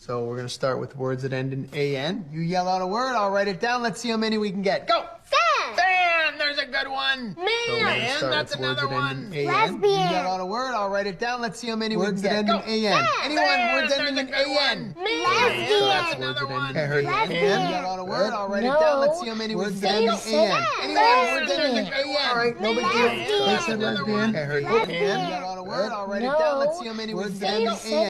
So we're going to start with words that end in A-N. You yell out a word, I'll write it down. Let's see how many we can get. Go! Fan! Fan! There's a good one! Man! So we're going to start That's with words another that end in one. A-N. You Lesbian! yell out a word, I'll write it down. Let's see how many words we that can end get. in Go! A-N. Fan! Anyone? Fan! Words There's ending a in good A-N. one. So Lesbian! that's words that end in A-N. Lesbian! You yell out a word, I'll write it No. down. Let's see how many words that end in A-N. Anyone? Words ending in A-N. All right, no big deal. Lesbian! I said lesbian. I heard you. Lesbian! You yell out a word, I'll write it down. Let's see how many words that end in A-N.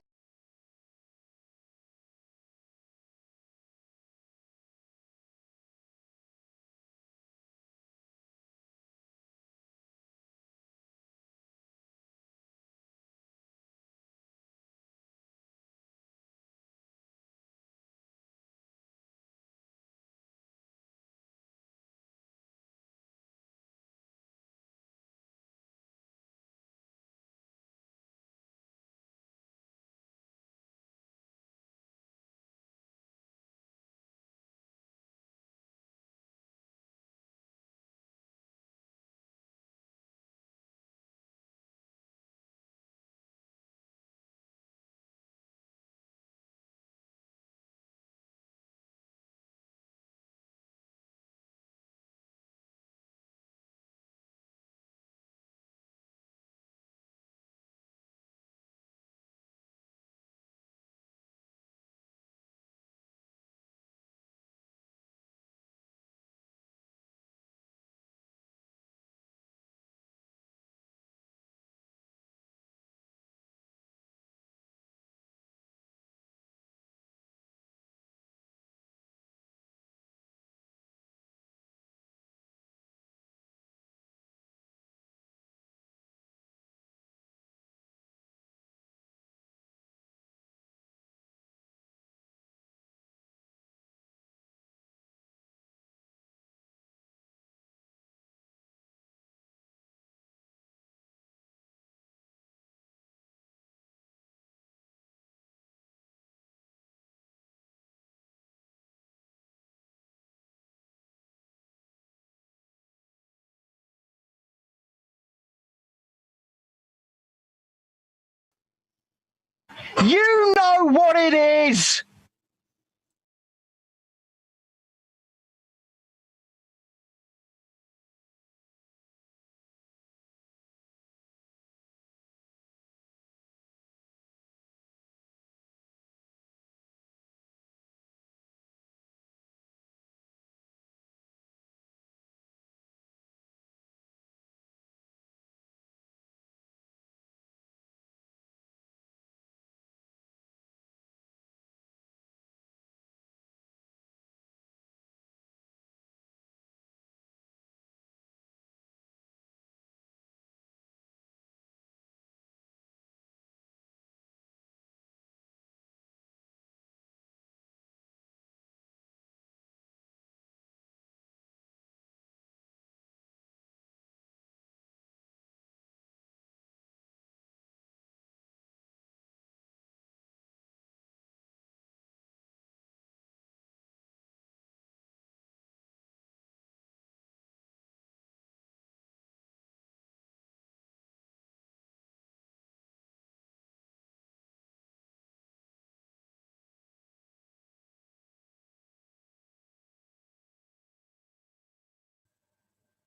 You know what it is!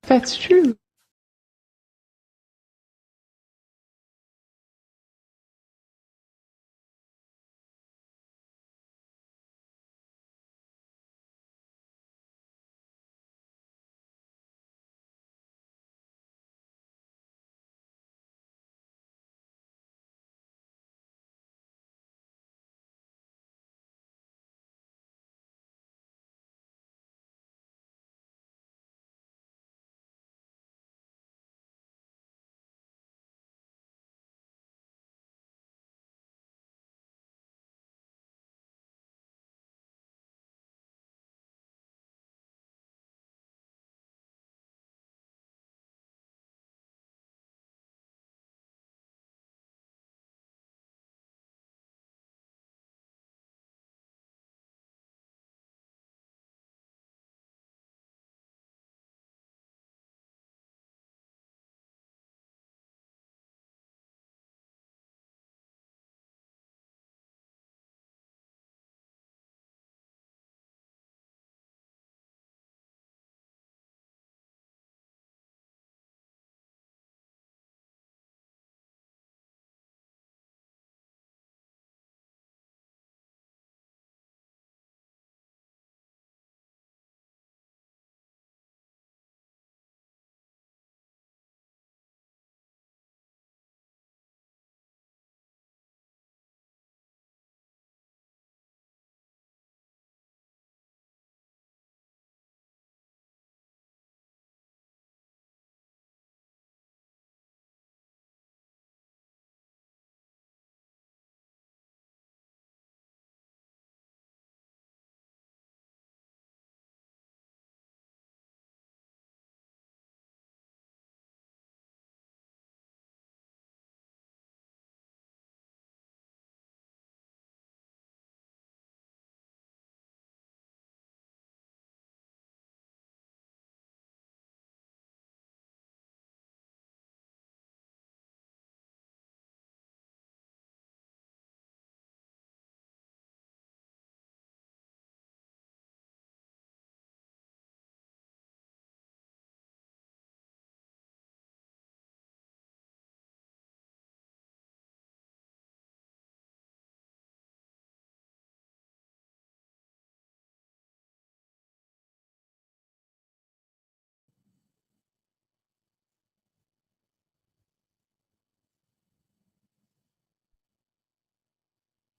That's true.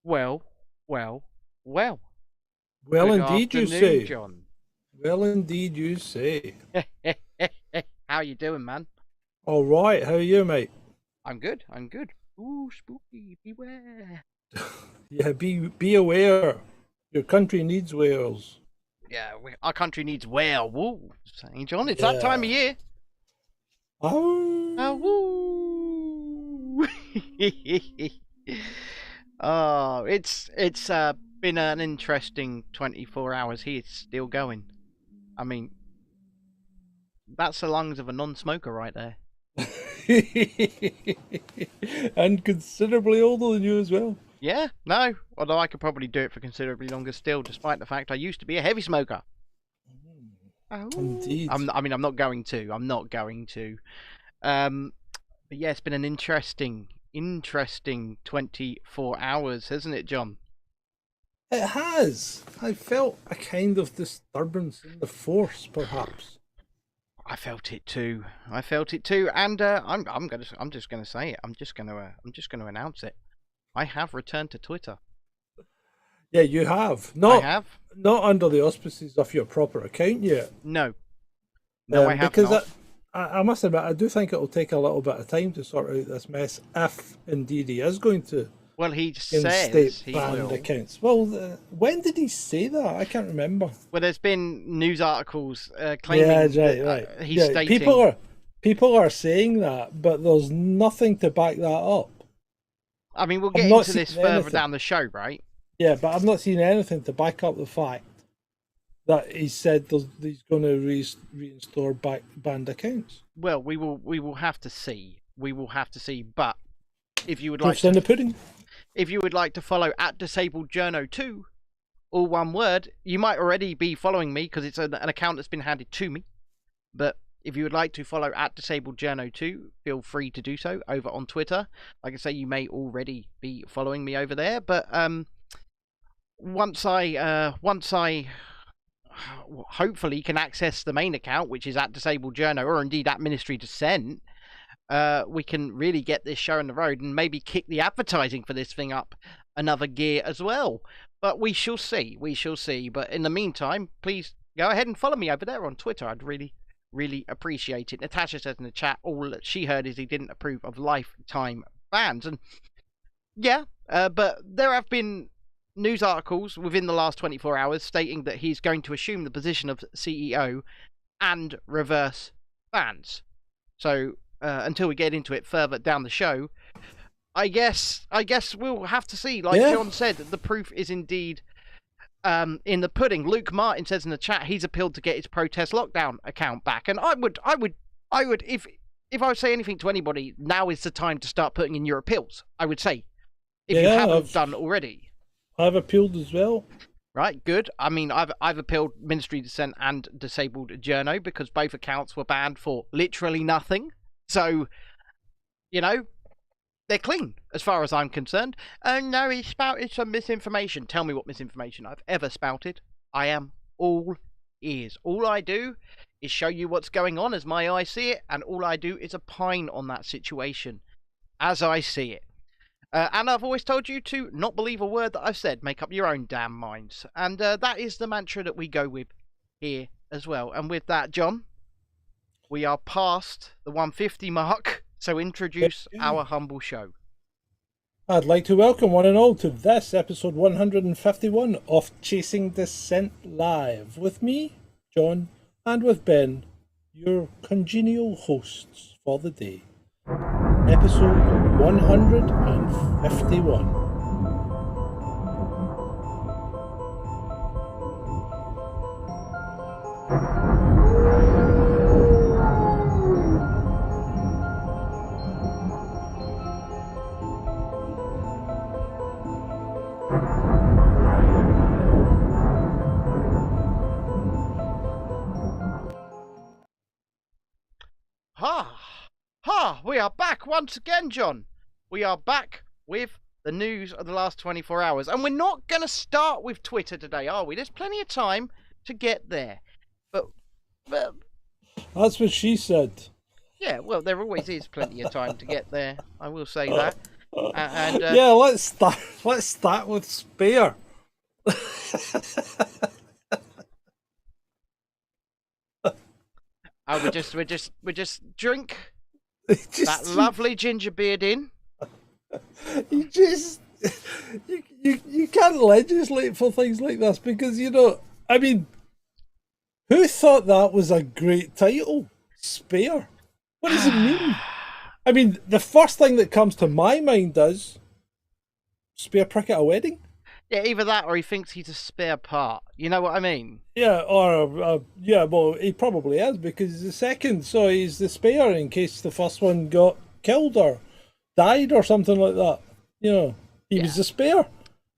Well, well, well. Well, Good indeed, you afternoon, say. John. Well, indeed, you say. How you doing, man? All right, how are you, mate? I'm good. I'm good. Ooh, spooky! Beware. Yeah, be aware. Your country needs whales. Yeah, our country needs werewolves. Hey, John, it's that time of year. Oh. Woo! Oh, it's been an interesting 24 hours. He's still going. I mean, that's the lungs of a non-smoker right there. And considerably older than you as well. Yeah, no. Although I could probably do it for considerably longer still, despite the fact I used to be a heavy smoker. Oh. Indeed. I'm not going to. But yeah, it's been an interesting 24 hours, hasn't it, John? It has. I felt a kind of disturbance in the force, perhaps. I felt it too. And I'm just gonna say it. I'm just gonna announce it. I have returned to Twitter. Yeah, you have. I have. Not under the auspices of your proper account yet. No, I have because not. I must admit, I do think it will take a little bit of time to sort out this mess, if indeed he is going to. Well, he says instate he banned will. accounts. Well, when did he say that? I can't remember. Well, there's been news articles claiming right. He's stating people are saying that, but there's nothing to back that up. I mean, we'll get I've not into this seen further anything. down the show, right? Yeah, but I've not seen anything to back up the fact that he said he's going to reinstore banned accounts. Well, we will have to see. But if you would Proof's like in to, the pudding. if you would like to follow at DisabledJourno2, all one word, you might already be following me because it's an account that's been handed to me. But if you would like to follow at DisabledJourno2, feel free to do so over on Twitter. Like I say, you may already be following me over there. But once I hopefully can access the main account, which is at DisabledJourno, or indeed at Ministry Dissent, we can really get this show on the road and maybe kick the advertising for this thing up another gear as well. But we shall see. But in the meantime, please go ahead and follow me over there on Twitter. I'd really appreciate it. Natasha says in the chat, all that she heard is he didn't approve of lifetime bans. And yeah, but there have been news articles within the last 24 hours stating that he's going to assume the position of CEO and reverse bans. So until we get into it further down the show, I guess we'll have to see. Like John said, the proof is indeed in the pudding. Luke Martin says in the chat he's appealed to get his protest lockdown account back, and I would if I would say anything to anybody, now is the time to start putting in your appeals. I would say if you haven't done already. I've appealed as well. Right, good. I mean, I've appealed Ministry Dissent and DisabledJourno because both accounts were banned for literally nothing. So, you know, they're clean as far as I'm concerned. And no, he spouted some misinformation. Tell me what misinformation I've ever spouted. I am all ears. All I do is show you what's going on as my eyes see it, and all I do is opine on that situation as I see it. And I've always told you to not believe a word that I've said. Make up your own damn minds. And that is the mantra that we go with here as well. And with that, John, we are past the 150 mark. So introduce our humble show. I'd like to welcome one and all to this episode 151 of Chasing Dissent Live. With me, John, and with Ben, your congenial hosts for the day. Episode 151. We are back once again, John. We are back with the news of the last 24 hours. And we're not going to start with Twitter today, are we? There's plenty of time to get there. But That's what she said. yeah, well, there always is plenty of time to get there. I will say that. And Yeah, let's start. Let's start with Spare. we just drink Just, that lovely ginger beard in. you just you can't legislate for things like this because I mean, who thought that was a great title? Spare. What does it mean? I mean, the first thing that comes to my mind is spare prick at a wedding. Yeah, either that or he thinks he's a spare part. You know what I mean? Yeah, or yeah, well, he probably is because he's the second, so he's the spare in case the first one got killed or died or something like that. He was the spare,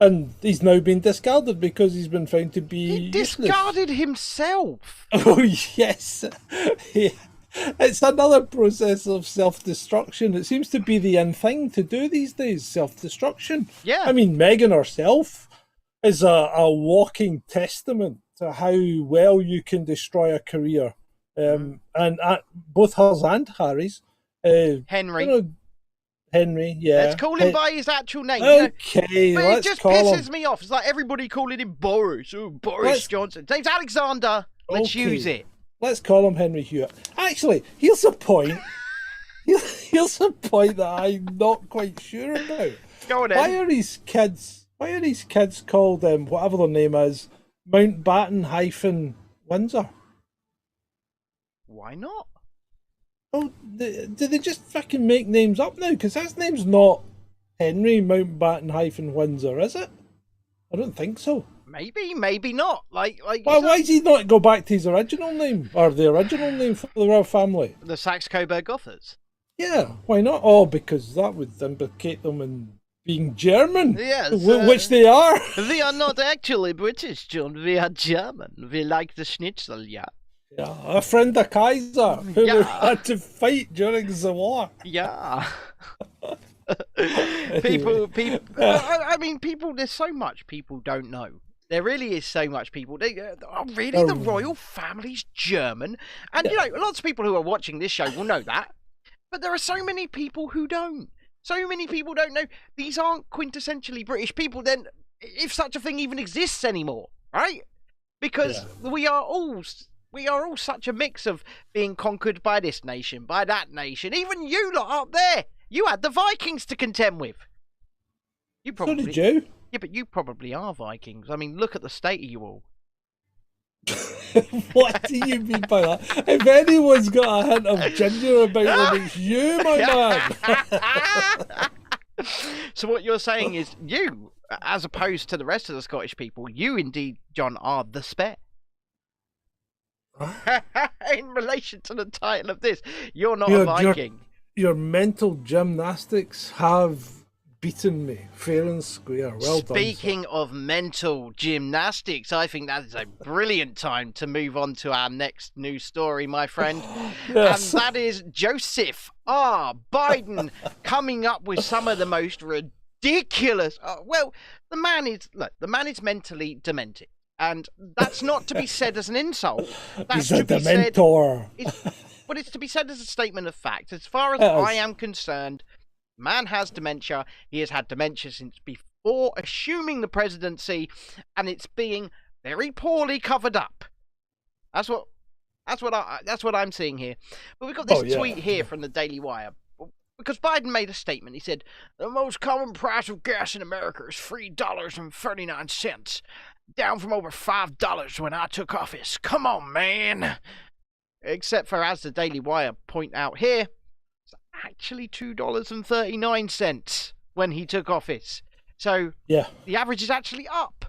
and he's now been discarded because he's been found to be He discarded himself. Oh yes, yeah. It's another process of self-destruction. It seems to be the in thing to do these days, self-destruction. Yeah. I mean, Meghan herself is a walking testament to how well you can destroy a career. And both hers and Harry's. Henry. Henry, yeah. Let's call him by his actual name. Okay, but let's it just call pisses him. me off. It's like everybody calling him Boris. Oh, Boris Johnson. James Alexander. Let's use it. Let's call him Henry Hewitt. Actually, here's a point. Here's a point that I'm not quite sure about. Go on, Ed. Why are these kids called whatever their name is, Mountbatten-Windsor? Why not? Oh, do they just fucking make names up now? Because his name's not Henry Mountbatten-Windsor, is it? I don't think so. Maybe not. Like. Why does he not go back to his original name or the original name for the royal family? The Saxe-Coburg-Gothers. Yeah, why not? Oh, because that would implicate them in being German. Yes, which they are. We are not actually British, John. We are German. We like the schnitzel, yeah. Yeah, a friend of Kaiser who had to fight during the war. Yeah. People. I mean, people. There's so much people don't know. There really is so much people. The royal family's German, and lots of people who are watching this show will know that. But there are so many people who don't. So many people don't know. These aren't quintessentially British people. Then, if such a thing even exists anymore, right? Because we are all such a mix of being conquered by this nation, by that nation. Even you lot up there, you had the Vikings to contend with. So did you? Yeah, but you probably are Vikings. I mean, look at the state of you all. What do you mean by that? If anyone's got a hint of ginger about them, it's you, my man. So what you're saying is you, as opposed to the rest of the Scottish people, you indeed, John, are the spare. In relation to the title of this, you're not a Viking. Your mental gymnastics have beaten me fair and square. Well done. Speaking of mental gymnastics, I think that is a brilliant time to move on to our next news story, my friend. Yes. And that is Joseph R. Biden coming up with some of the most ridiculous. The man is mentally demented. And that's not to be said as an insult. That's He's a dementor. But it's to be said as a statement of fact. As far as I am concerned, man has dementia. He has had dementia since before assuming the presidency, and it's being very poorly covered up. That's what I'm seeing here. But we've got this tweet here from the Daily Wire. Because Biden made a statement. He said, the most common price of gas in America is $3.39, down from over $5 when I took office. Come on, man. Except for, as the Daily Wire point out here, it's actually $2.39 when he took office. So the average is actually up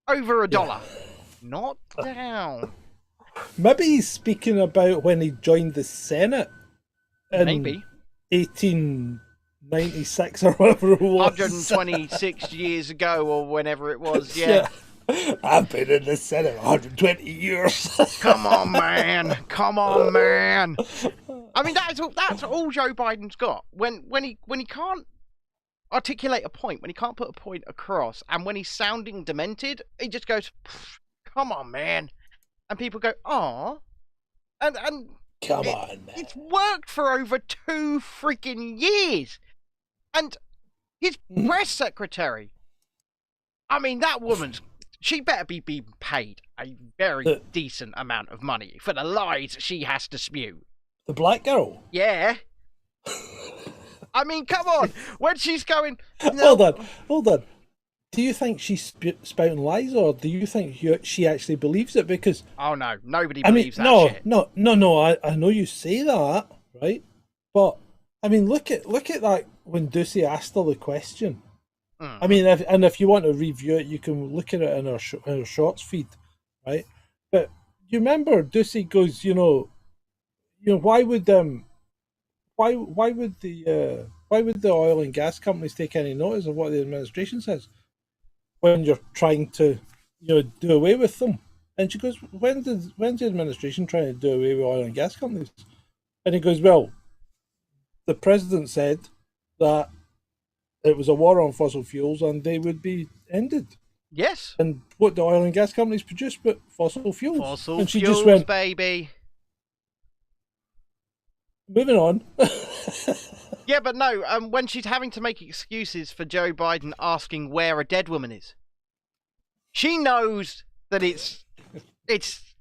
over $1, not down. Maybe he's speaking about when he joined the Senate. Maybe. 1896 or whatever it was. 126 years ago or whenever it was, yeah. I've been in the Senate 120 years. Come on, man. Come on, man. I mean, that's all Joe Biden's got. When he can't articulate a point, when he can't put a point across, and when he's sounding demented, he just goes, come on, man. And people go, aw. And come on, man. It's worked for over 2 freaking years. And His press secretary. I mean, that woman's... She better be being paid a very decent amount of money for the lies she has to spew. The black girl? Yeah. I mean, come on. When she's going... No. Hold on. Do you think she's spouting lies, or do you think she actually believes it? Because... Oh, no. Nobody believes that shit. No. I know you say that, right? But, I mean, look at that when Ducey asked her the question. I mean, if you want to review it, you can look at it in our shorts feed, right? But you remember Ducey goes, why would the oil and gas companies take any notice of what the administration says when you're trying to do away with them? And she goes, when's the administration trying to do away with oil and gas companies? And he goes, well, the president said that it was a war on fossil fuels and they would be ended. Yes. And what do oil and gas companies produce but fossil fuels? Fossil and she fuels, just went, baby. Moving on. Yeah, but no, when she's having to make excuses for Joe Biden asking where a dead woman is, she knows that it's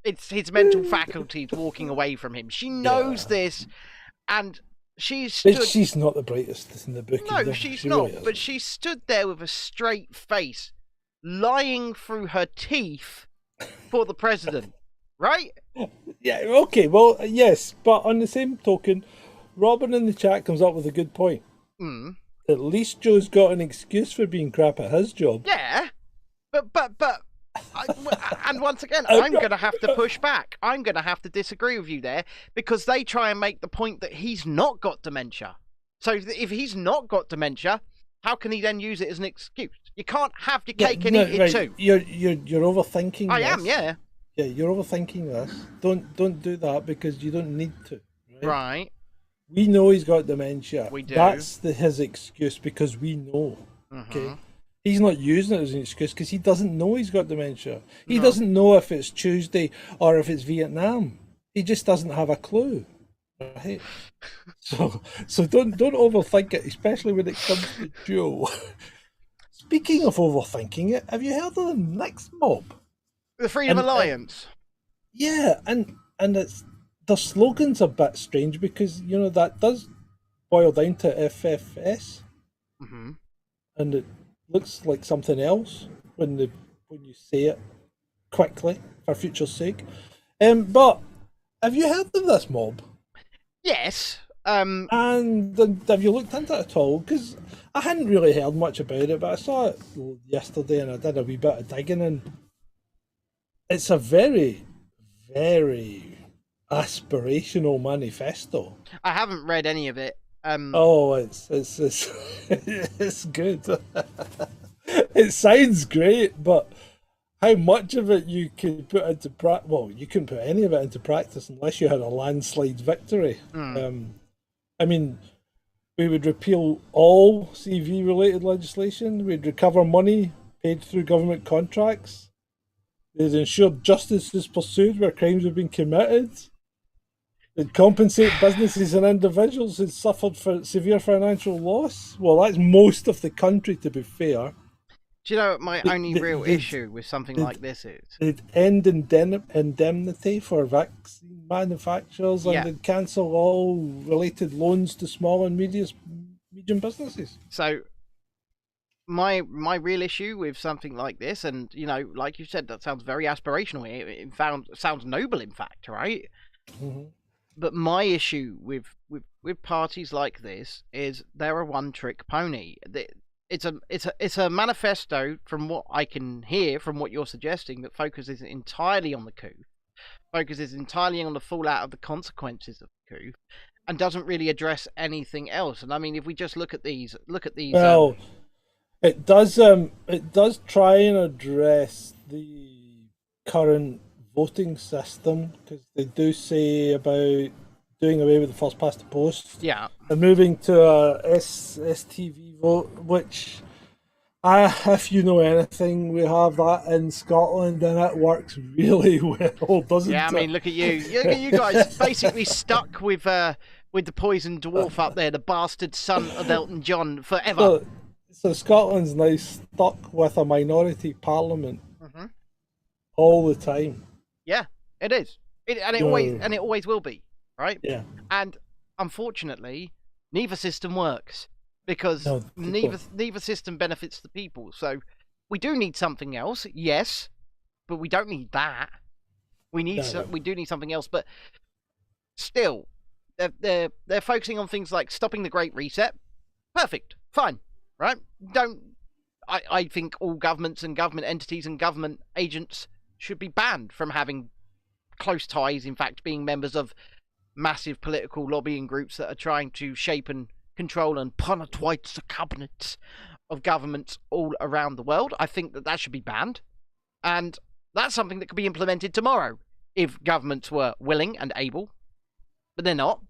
his mental faculties walking away from him. She knows this, and she's not the brightest in the book. No, she's not. But she stood there with a straight face, lying through her teeth for the president, right? Yeah, okay, well, yes, but on the same token, Robin in the chat comes up with a good point. At least Joe's got an excuse for being crap at his job. Yeah, but and once again, I'm going to have to push back. I'm going to have to disagree with you there, because they try and make the point that he's not got dementia. So if he's not got dementia, how can he then use it as an excuse? You can't have your cake and eat it too. You're overthinking. I am, yeah. Yeah, you're overthinking this. Don't do that, because you don't need to. Right. We know he's got dementia. We do. That's his excuse, because we know. Okay. He's not using it as an excuse because he doesn't know he's got dementia. He doesn't know if it's Tuesday or if it's Vietnam. He just doesn't have a clue. Right? So don't overthink it, especially when it comes to Joe. Speaking of overthinking it, have you heard of the next mob? The Freedom Alliance. Yeah, and it's their slogan's a bit strange because that does boil down to FFS, and it looks like something else when you say it quickly for future's sake. But have you heard of this mob? Yes. And have you looked into it at all? Because I hadn't really heard much about it, but I saw it yesterday and I did a wee bit of digging, and it's a very, very aspirational manifesto. I haven't read any of it. It's it's good. It sounds great, but how much of it you could put into practice? Well, you couldn't put any of it into practice unless you had a landslide victory. I mean, we would repeal all CV-related legislation. We'd recover money paid through government contracts. They'd ensure justice is pursued where crimes have been committed. They'd compensate businesses and individuals who'd suffered for severe financial loss. Well, that's most of the country, to be fair. Do you know what my only real issue with something like this is? They'd end indemnity for vaccine manufacturers, and they'd cancel all related loans to small and medium businesses. So, my real issue with something like this, and like you said, that sounds very aspirational. It sounds noble, in fact, right? But my issue with parties like this is they're a one-trick pony. It's a manifesto, from what I can hear, from what you're suggesting, that focuses entirely on the coup, focuses entirely on the fallout of the consequences of the coup, and doesn't really address anything else. And I mean, if we just look at these. Well, it does try and address the current voting system, because they do say about doing away with the first past the post. Yeah. And moving to a STV vote, which, if you know anything, we have that in Scotland and it works really well, doesn't it? Yeah, I mean, look at you. You guys basically stuck with the poison dwarf up there, the bastard son of Elton John, forever. So Scotland's now stuck with a minority parliament Mm-hmm. all the time. Yeah, it is. It No. always will be, right? Yeah. And unfortunately, neither system works because No, neither system benefits the people. So we do need something else, yes, but we don't need that. We do need something else, but still, they're focusing on things like stopping the Great Reset. Perfect, fine, right? I think all governments and government entities and government agents should be banned from having close ties, in fact, being members of massive political lobbying groups that are trying to shape and control and penetrate the cabinets of governments all around the world. I think that should be banned. And that's something that could be implemented tomorrow if governments were willing and able. But they're not.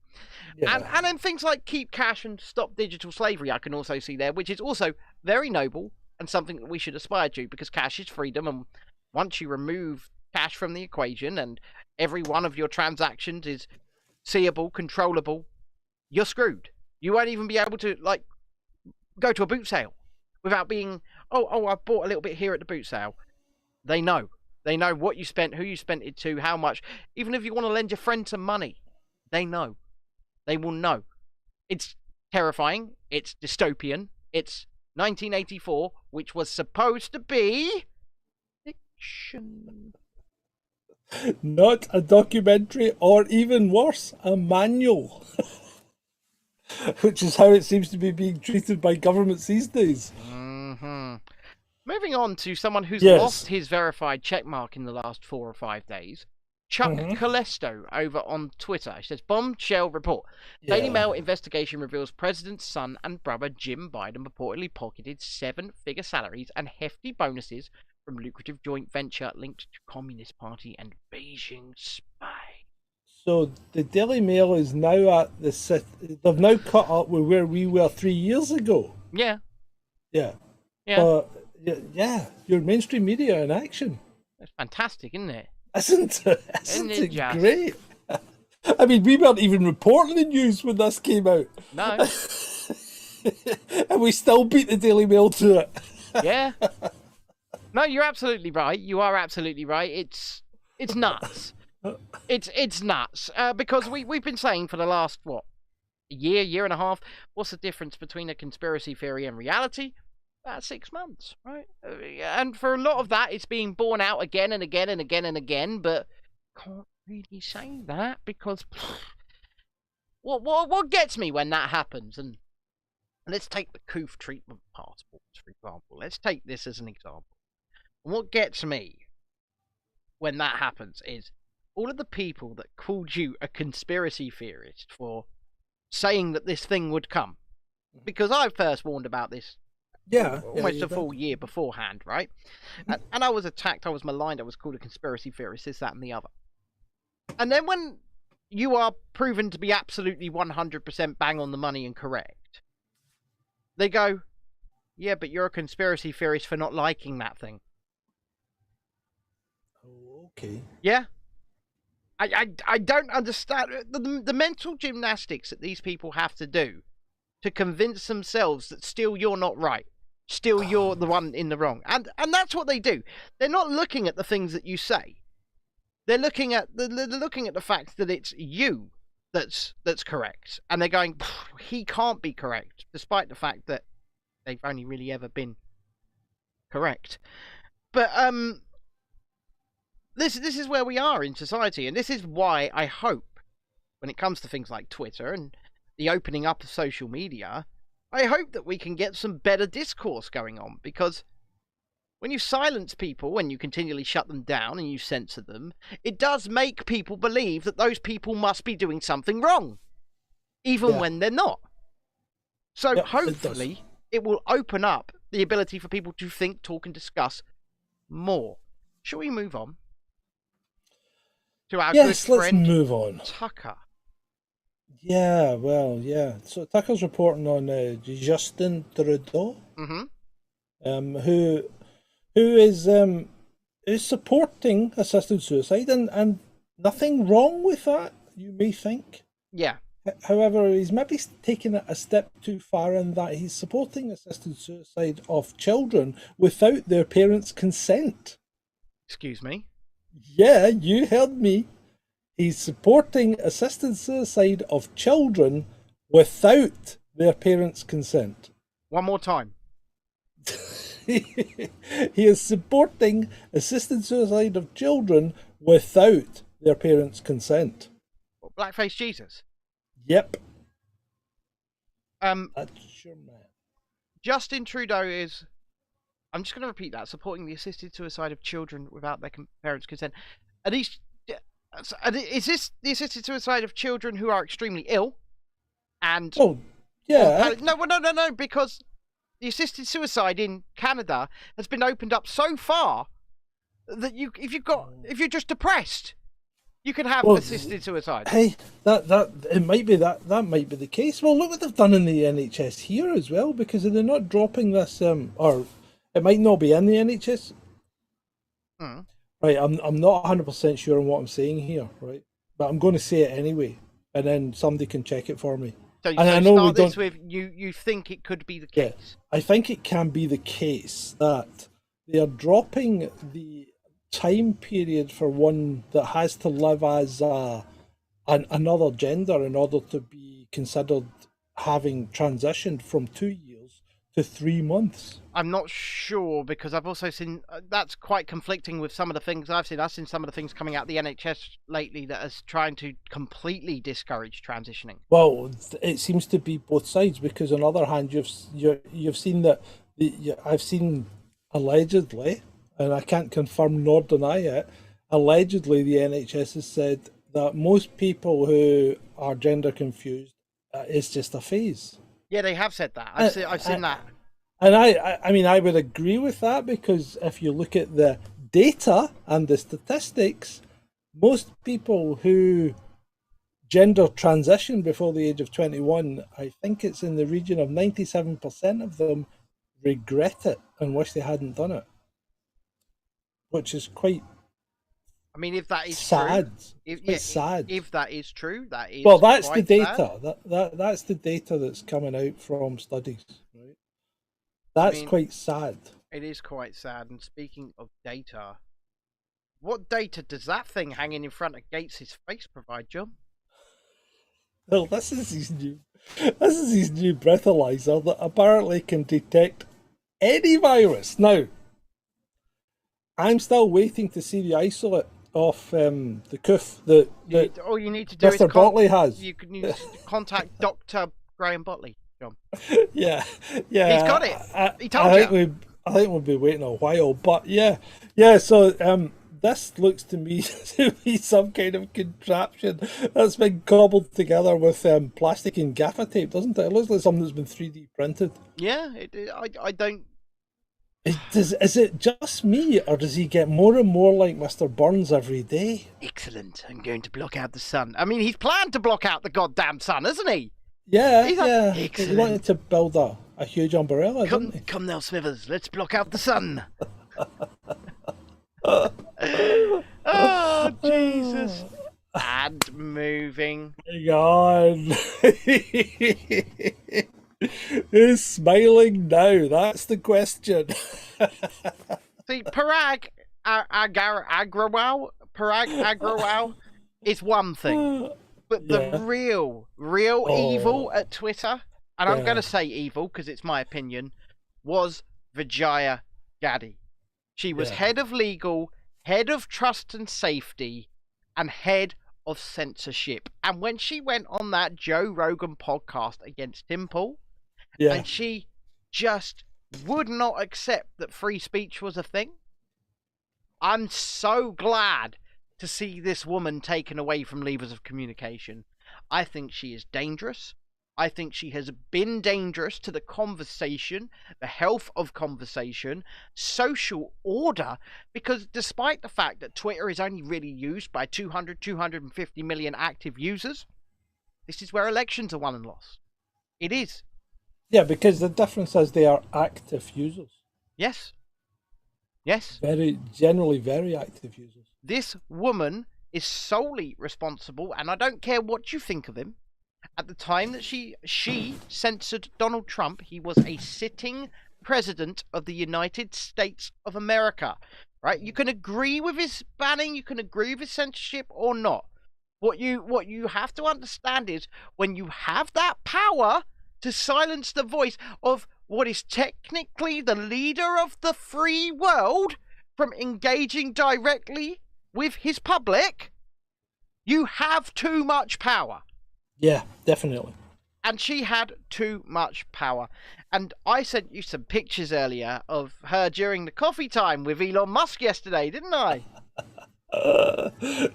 Yeah. And then things like keep cash and stop digital slavery I can also see there, which is also very noble and something that we should aspire to, because cash is freedom, and once you remove cash from the equation and every one of your transactions is seeable, controllable, you're screwed. You won't even be able to, like, go to a boot sale without being, I bought a little bit here at the boot sale. They know. They know what you spent, who you spent it to, how much. Even if you want to lend your friend some money, they know. They will know. It's terrifying. It's dystopian. It's 1984, which was supposed to be fiction. Not a documentary, or even worse, a manual. Which is how it seems to be being treated by governments these days. Mm-hmm. Moving on to someone who's Yes. lost his verified checkmark in the last 4 or 5 days. Chuck Callisto over on Twitter. He says, bombshell report. Daily Mail investigation reveals president's son and brother Jim Biden purportedly pocketed 7-figure salaries and hefty bonuses from lucrative joint venture linked to Communist Party and Beijing spy. So the Daily Mail is now at the they've now caught up with where we were 3 years ago. Yeah. Yeah. Yeah. Yeah, your mainstream media in action. That's fantastic, isn't it? Isn't Isn't it it just? great? I mean, we weren't even reporting the news when this came out. No. And we still beat the Daily Mail to it. Yeah. No, you're absolutely right. You are absolutely right. It's nuts. It's nuts. Because we've been saying for the last, a year and a half, what's the difference between a conspiracy theory and reality? About 6 months, right? And for a lot of that, it's being borne out again and again and again and again, but can't really say that because what gets me when that happens, and let's take the COOF treatment passports, for example. Let's take this as an example. And what gets me when that happens is all of the people that called you a conspiracy theorist for saying that this thing would come. Because I first warned about this almost a full year beforehand, right? And I was attacked, I was maligned, I was called a conspiracy theorist, this, that, and the other. And then when you are proven to be absolutely 100% bang on the money and correct, they go, yeah, but you're a conspiracy theorist for not liking that thing. Okay. Yeah? I don't understand the mental gymnastics that these people have to do to convince themselves that still you're not right. Still you're the one in the wrong. And that's what they do. They're not looking at the things that you say. They're looking at the fact that it's you that's correct. And they're going, he can't be correct, despite the fact that they've only really ever been correct. But this is where we are in society, and this is why I hope when it comes to things like Twitter and the opening up of social media, I hope that we can get some better discourse going on, because when you silence people, when you continually shut them down and you censor them, it does make people believe that those people must be doing something wrong, even when they're not. So hopefully it will open up the ability for people to think, talk, and discuss more. Shall we move on to our good friend? Let's move on. Tucker. Yeah, well, yeah. So Tucker's reporting on Justin Trudeau, who is supporting assisted suicide, and nothing wrong with that, you may think. Yeah. However, he's maybe taken it a step too far in that he's supporting assisted suicide of children without their parents' consent. Excuse me? Yeah, you heard me. He's supporting assisted suicide of children without their parents' consent. One more time. He is supporting assisted suicide of children without their parents' consent. Blackface Jesus. Yep. Um, That's your man. Justin Trudeau is, I'm just going to repeat that, supporting the assisted suicide of children without their parents' consent. Are these, is this the assisted suicide of children who are extremely ill? And Oh, yeah. no, because the assisted suicide in Canada has been opened up so far that if you're just depressed, you can have assisted suicide. Hey, that might be the case. Well, look what they've done in the NHS here as well, because they're not dropping this, or it might not be in the NHS. Right, I'm not 100% sure on what I'm saying here, right? But I'm going to say it anyway, and then somebody can check it for me. So I know start this with you think it could be the case. Yeah, I think it can be the case that they are dropping the time period for one that has to live as another gender in order to be considered having transitioned from 2 years to 3 months. I'm not sure, because I've also seen that's quite conflicting with some of the things I've seen. I've seen some of the things coming out of the NHS lately that is trying to completely discourage transitioning. Well, it seems to be both sides, because on the other hand, you've seen that I've seen allegedly, and I can't confirm nor deny it, allegedly the NHS has said that most people who are gender confused, it's just a phase. Yeah, they have said that. I've seen that. And I mean, I would agree with that, because if you look at the data and the statistics, most people who gender transition before the age of 21, I think it's in the region of 97% of them regret it and wish they hadn't done it, which is quite. I mean, if that is sad. True, sad. If that is true, that is. Well, that's the quite data. That's the data that's coming out from studies, right? That's quite sad. It is quite sad. And speaking of data, what data does that thing hanging in front of Gates' face provide, John? Well, this is his new breathalyzer that apparently can detect any virus. Now, I'm still waiting to see the isolate of the coof that all you need to do Mr. is Botley has. You can contact Dr. Graham Botley, John. Yeah. He's got it. He told you. I think we'll be waiting a while, but yeah. So this looks to me to be some kind of contraption that's been cobbled together with plastic and gaffer tape, doesn't it? It looks like something that's been 3D printed. Yeah, I don't. Is it just me, or does he get more and more like Mr. Burns every day? Excellent. I'm going to block out the sun. I mean, he's planned to block out the goddamn sun, hasn't he? Yeah, Excellent. He wanted to build a huge umbrella, didn't he? Come now, Smithers. Let's block out the sun. Oh, Jesus. And moving. Hang on. Who's smiling now? That's the question. See, Parag Agrawal is one thing. But the real evil at Twitter, and I'm going to say evil because it's my opinion, was Vijaya Gaddy. She was head of legal, head of trust and safety, and head of censorship. And when she went on that Joe Rogan podcast against Tim Pool, and she just would not accept that free speech was a thing, I'm so glad to see this woman taken away from levers of communication. I think she is dangerous. I think she has been dangerous to the conversation, the health of conversation, social order, because despite the fact that Twitter is only really used by 250 million active users, this is where elections are won and lost. It is. Yeah, because the difference is they are active users. Yes. Generally very active users. This woman is solely responsible, and I don't care what you think of him, At the time that she censored Donald Trump, he was a sitting president of the United States of America. Right? You can agree with his banning, you can agree with his censorship or not. What you have to understand is when you have that power to silence the voice of what is technically the leader of the free world from engaging directly with his public, you have too much power. Yeah, definitely. And she had too much power. And I sent you some pictures earlier of her during the coffee time with Elon Musk yesterday, didn't I?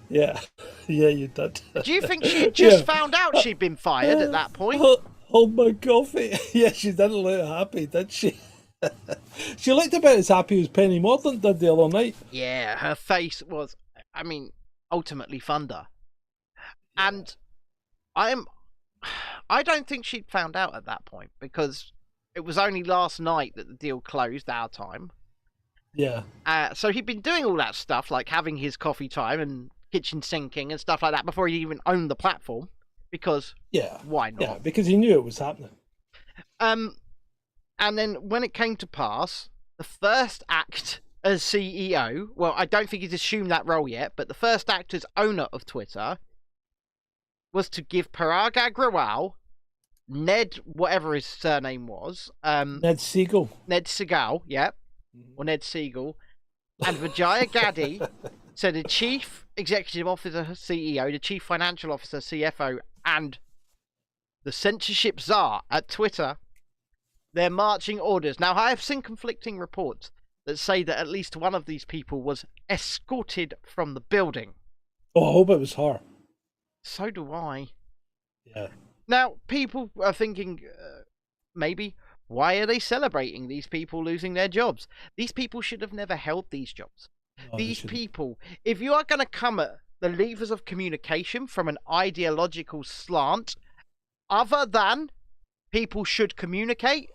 Yeah, you did. Do you think she had just found out she'd been fired at that point? Hold my coffee. Yeah, she didn't look happy, did she? She looked about as happy as Penny Mordaunt did the other night. Yeah, her face was, ultimately thunder. And I don't think she'd found out at that point, because it was only last night that the deal closed our time. Yeah. So he'd been doing all that stuff, like having his coffee time and kitchen sinking and stuff like that before he even owned the platform, because why not? Yeah, because he knew it was happening. And then when it came to pass, the first act as CEO, well, I don't think he's assumed that role yet, but the first act as owner of Twitter was to give Parag Agrawal, Ned, whatever his surname was, Ned Siegel. Ned Segal, yeah, or Ned Siegel, and Vijaya Gadde, so the Chief Executive Officer, CEO, the Chief Financial Officer, CFO, and the censorship czar at Twitter, their marching orders. Now, I have seen conflicting reports that say that at least one of these people was escorted from the building. Oh, I hope it was her. So do I. Yeah. Now, people are thinking, maybe, why are they celebrating these people losing their jobs? These people should have never held these jobs. No, these people, if you are going to come at the levers of communication from an ideological slant, other than people should communicate,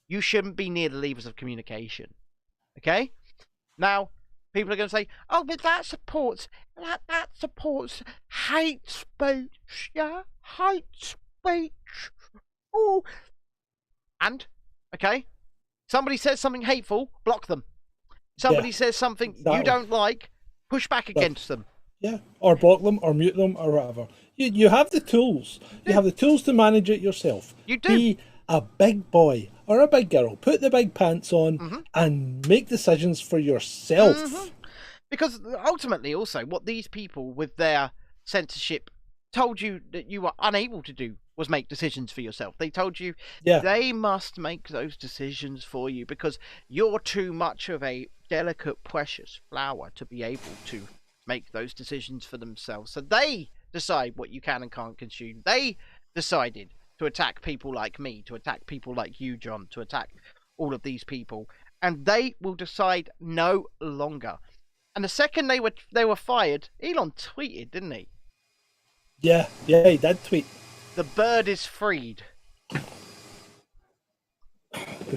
you shouldn't be near the levers of communication. Okay? Now, people are going to say, oh, but that supports hate speech, yeah? Hate speech. Oh. And, okay, somebody says something hateful, block them. Somebody says something you don't like, push back against them. Yeah, or block them, or mute them, or whatever. You have the tools. You have the tools to manage it yourself. You do. Be a big boy or a big girl. Put the big pants on and make decisions for yourself. Because ultimately, also, what these people with their censorship told you that you were unable to do was make decisions for yourself. They told you they must make those decisions for you because you're too much of a delicate, precious flower to be able to make those decisions for themselves. So they decide what you can and can't consume. They decided to attack people like me, to attack people like you, John, to attack all of these people. And they will decide no longer. And the second they were fired, Elon tweeted, didn't he? Yeah, he did tweet. The bird is freed. Be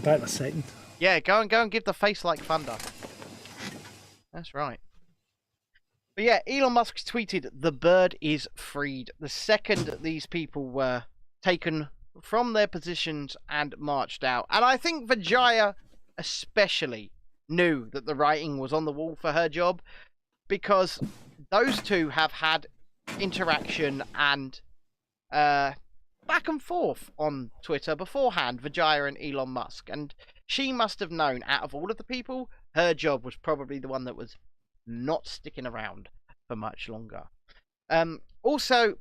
back in a second. Yeah, go and give the face like thunder. That's right. But yeah, Elon Musk tweeted, the bird is freed. The second these people were taken from their positions and marched out. And I think Vijaya especially knew that the writing was on the wall for her job, because those two have had interaction and back and forth on Twitter beforehand, Vijaya and Elon Musk, and she must have known out of all of the people, her job was probably the one that was not sticking around for much longer. Also,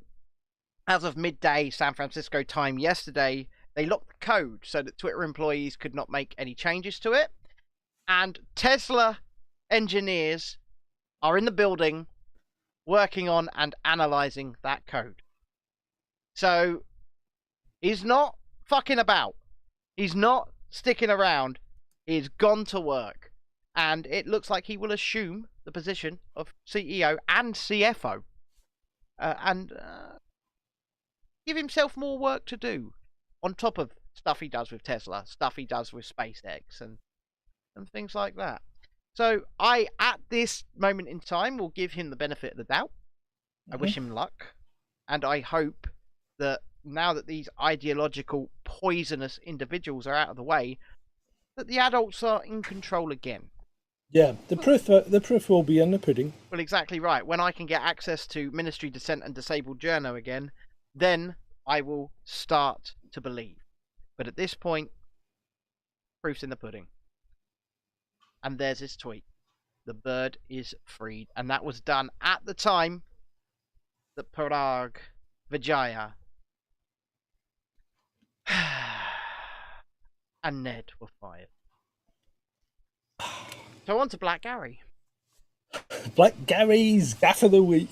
as of midday San Francisco time yesterday, they locked the code so that Twitter employees could not make any changes to it, and Tesla engineers are in the building working on and analysing that code. So, he's not fucking about. He's not sticking around. He's gone to work. And it looks like he will assume the position of CEO and CFO. And give himself more work to do. On top of stuff he does with Tesla, stuff he does with SpaceX, and things like that. So I, at this moment in time, will give him the benefit of the doubt. I wish him luck. And I hope that now that these ideological, poisonous individuals are out of the way, that the adults are in control again. Yeah, the proof will be in the pudding. Well, exactly right. When I can get access to Ministry, Dissent, and Disabled Journo again, then I will start to believe. But at this point, proof's in the pudding. And there's his tweet. The bird is freed. And that was done at the time that Parag Vijaya and Ned were fired. So on to Black Gary. Black Gary's Gaff of the Week.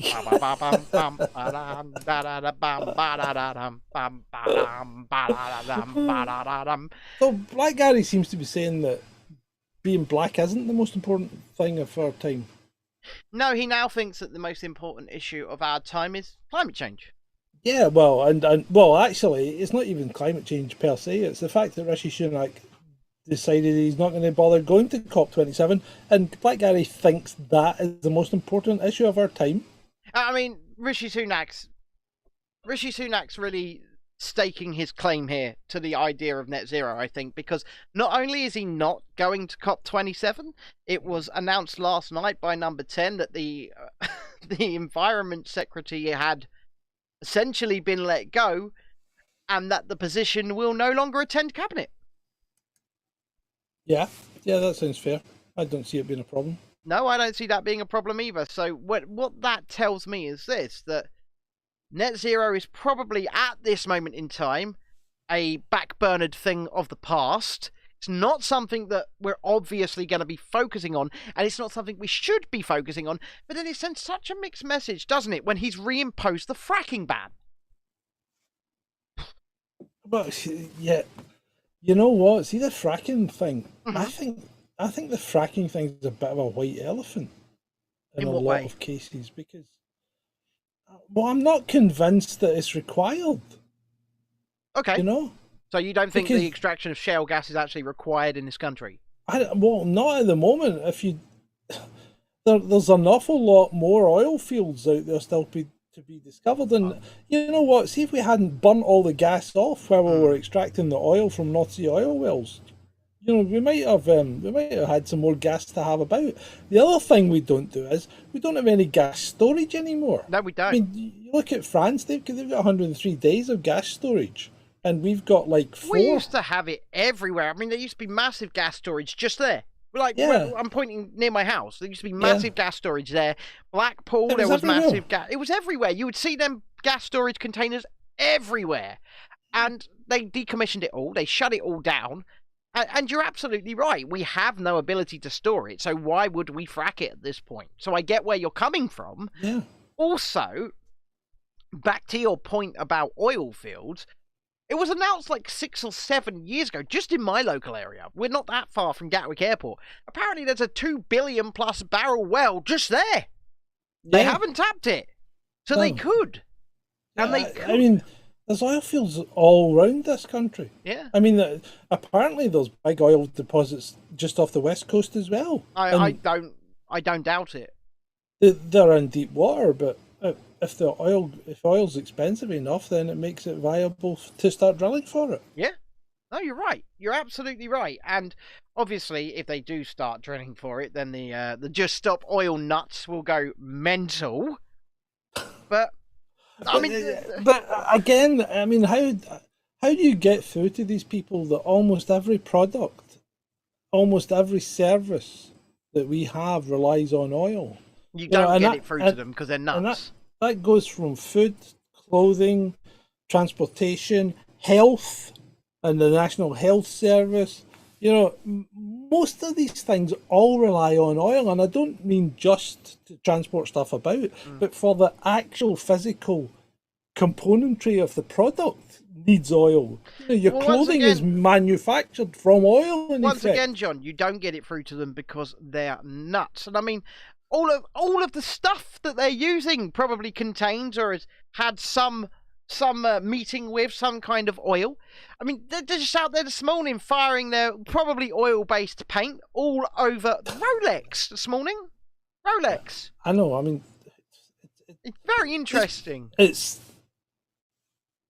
So Black Gary seems to be saying that being black isn't the most important thing of our time. No, he now thinks that the most important issue of our time is climate change. Yeah, well, and well, actually, it's not even climate change per se. It's the fact that Rishi Sunak decided he's not going to bother going to COP27, and Black Gary thinks that is the most important issue of our time. I mean, Rishi Sunak's really staking his claim here to the idea of net zero, I think, because not only is he not going to COP27, it was announced last night by Number 10 that the Environment Secretary had essentially been let go, and that the position will no longer attend Cabinet. Yeah, that sounds fair. I don't see it being a problem. No, I don't see that being a problem either. So what that tells me is this, that net zero is probably, at this moment in time, a backburnered thing of the past. It's not something that we're obviously going to be focusing on, and it's not something we should be focusing on. But then it sends such a mixed message, doesn't it, when he's reimposed the fracking ban? But yeah, you know what? See the fracking thing. Mm-hmm. I think the fracking thing is a bit of a white elephant in a what lot way? of cases, because I'm not convinced that it's required. Okay. You know. So you don't think Because the extraction of shale gas is actually required in this country? Well, not at the moment. If you there's an awful lot more oil fields out there still to be discovered, and you know what? See if we hadn't burnt all the gas off while we were extracting the oil from North Sea oil wells, you know, we might have had some more gas to have about. The other thing we don't do is we don't have any gas storage anymore. No, we don't. I mean, you look at France; they've got 103 days of gas storage. And we've got like 4. We used to have it everywhere. I mean, there used to be massive gas storage just there. Like, I'm pointing near my house. There used to be massive gas storage there. Blackpool, there was massive gas. It was everywhere. You would see them gas storage containers everywhere. And they decommissioned it all. They shut it all down. And you're absolutely right. We have no ability to store it. So why would we frack it at this point? So I get where you're coming from. Yeah. Also, back to your point about oil fields, it was announced like 6 or 7 years ago, just in my local area. We're not that far from Gatwick Airport. Apparently there's a 2 billion plus barrel well just there. They haven't tapped it. So they could. And they could. I mean, there's oil fields all around this country. Yeah. I mean, apparently there's big oil deposits just off the west coast as well. I don't doubt it. They're in deep water, but if oil's expensive enough, then it makes it viable to start drilling for it. Yeah. No, you're right. You're absolutely right. And obviously, if they do start drilling for it, then the Just Stop Oil nuts will go mental. But I mean, but again, I mean, how do you get through to these people that almost every product, almost every service that we have relies on oil? You don't get it through to them because they're nuts. That goes from food, clothing, transportation, health, and the National Health Service. You know, most of these things all rely on oil, and I don't mean just to transport stuff about, but for the actual physical componentry of the product needs oil. You know, your clothing is manufactured from oil. Once again, John, you don't get it through to them because they're nuts. And I mean, all of the stuff that they're using probably contains or has had some meeting with some kind of oil. I mean, they're just out there this morning firing their probably oil-based paint all over Rolex this morning. Rolex. I know. I mean, it's very interesting. It's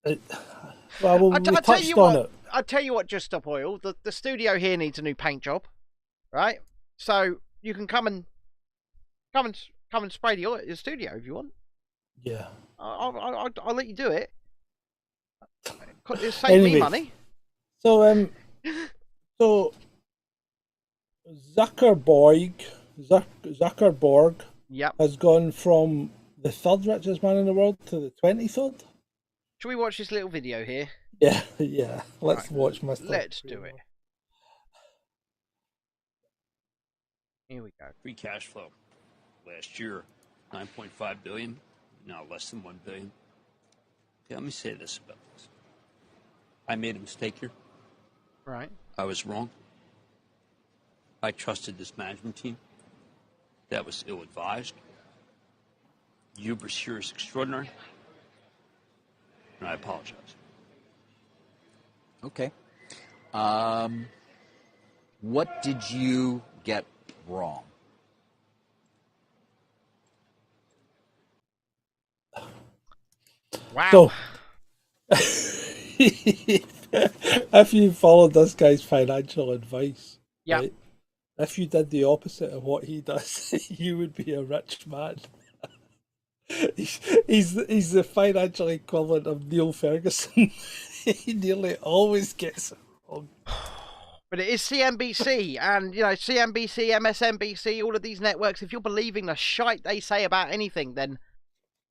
Well, we I'll tell touched you on what. it. I'll tell you what. Just stop oil. The studio here needs a new paint job, right? So you can come and spray the studio if you want. Yeah. I'll let you do it. It saves me Anyway, money. So so Zuckerberg Yep. has gone from the third richest man in the world to the 23rd. Should we watch this little video here? Yeah, yeah. Let's Right, watch Mr. Let's do it. Here we go. Free cash flow last year, 9.5 billion, now less than 1 billion. Okay, let me say this about this. I made a mistake here. Right. I was wrong. I trusted this management team. That was ill-advised. Hubris here is extraordinary. And I apologize. Okay. What did you get wrong? Wow. So, if you followed this guy's financial advice, Yeah. right, if you did the opposite of what he does, you would be a rich man. He's the financial equivalent of Neil Ferguson. He nearly always gets it wrong. But it is CNBC, and CNBC, MSNBC, all of these networks. If you're believing the shite they say about anything, then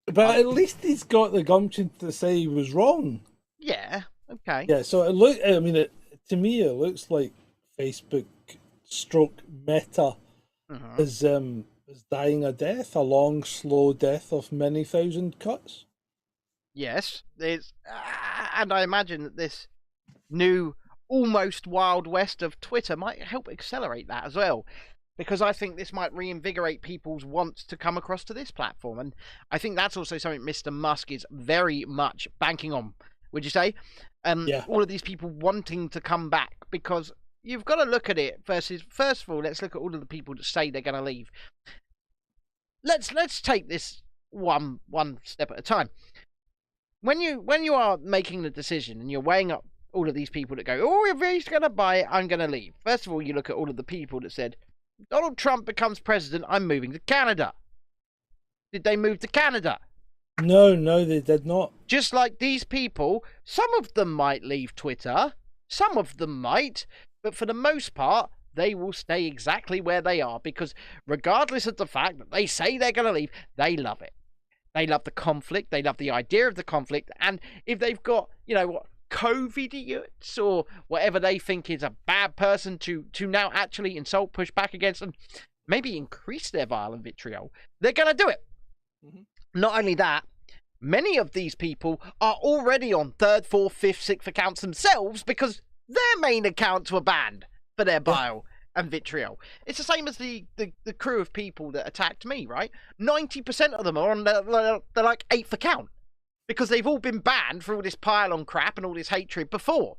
But at least he's got the gumption to say he was wrong. yeah, okay. Yeah, so to me it looks like Facebook stroke Meta is dying a death, a long, slow death of many thousand cuts. Yes, there's, and I imagine that this new, almost Wild West of Twitter might help accelerate that as well, because I think this might reinvigorate people's wants to come across to this platform, and I think that's also something Mr. Musk is very much banking on. Would you say? Yeah. All of these people wanting to come back, because you've got to look at it versus. First of all, let's look at all of the people that say they're going to leave. Let's take this one step at a time. When you are making the decision and you're weighing up all of these people that go, oh, if he's going to buy it, I'm going to leave. First of all, you look at all of the people that said, Donald Trump becomes president, I'm moving to Canada. Did they move to Canada? No, they did not. Just like these people, some of them might leave Twitter, some of them might, but for the most part, they will stay exactly where they are, because regardless of the fact that they say they're going to leave, they love it. They love the conflict, they love the idea of the conflict, and if they've got, COVID-idiots or whatever they think is a bad person to now actually insult, push back against, and maybe increase their violent vitriol, they're going to do it. Not only that, many of these people are already on third, fourth, fifth, sixth accounts themselves because their main accounts were banned for their bile and vitriol. It's the same as the crew of people that attacked me, right? 90% of them are on the like 8th account because they've all been banned for all this pile-on crap and all this hatred before.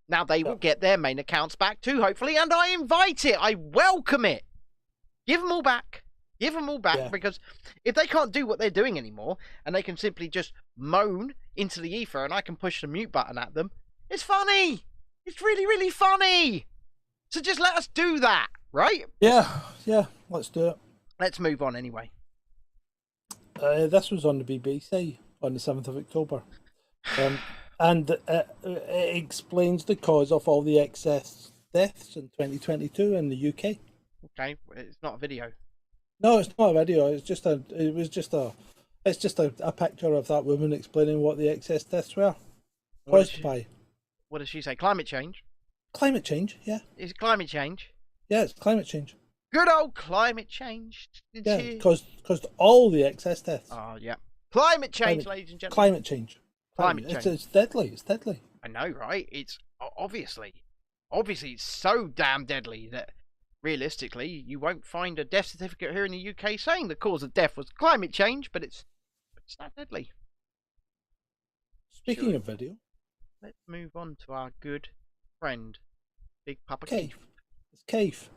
Now they will get their main accounts back too, hopefully, and I invite it. I welcome it. Give them all back. Give them all back, because if they can't do what they're doing anymore and they can simply just moan into the ether and I can push the mute button at them, it's funny. It's really, really funny. So just let us do that, right? Yeah, let's do it. Let's move on anyway. This was on the BBC on the 7th of October. And it explains the cause of all the excess deaths in 2022 in the UK. Okay, it's not a video. No, it's not a video. It's just a picture of that woman explaining what the excess deaths were caused by. What does she say? Climate change? Climate change, yeah. Is it climate change? Yeah, it's climate change. Good old climate change. Caused all the excess deaths. Oh, yeah. Climate change, ladies and gentlemen. Climate change. Climate change. It's deadly. It's deadly. I know, right? It's obviously it's so damn deadly that realistically you won't find a death certificate here in the UK saying the cause of death was climate change, but it's that deadly. Speaking of video, let's move on to our good friend, Big Papa Keith. Keith. It's Keith.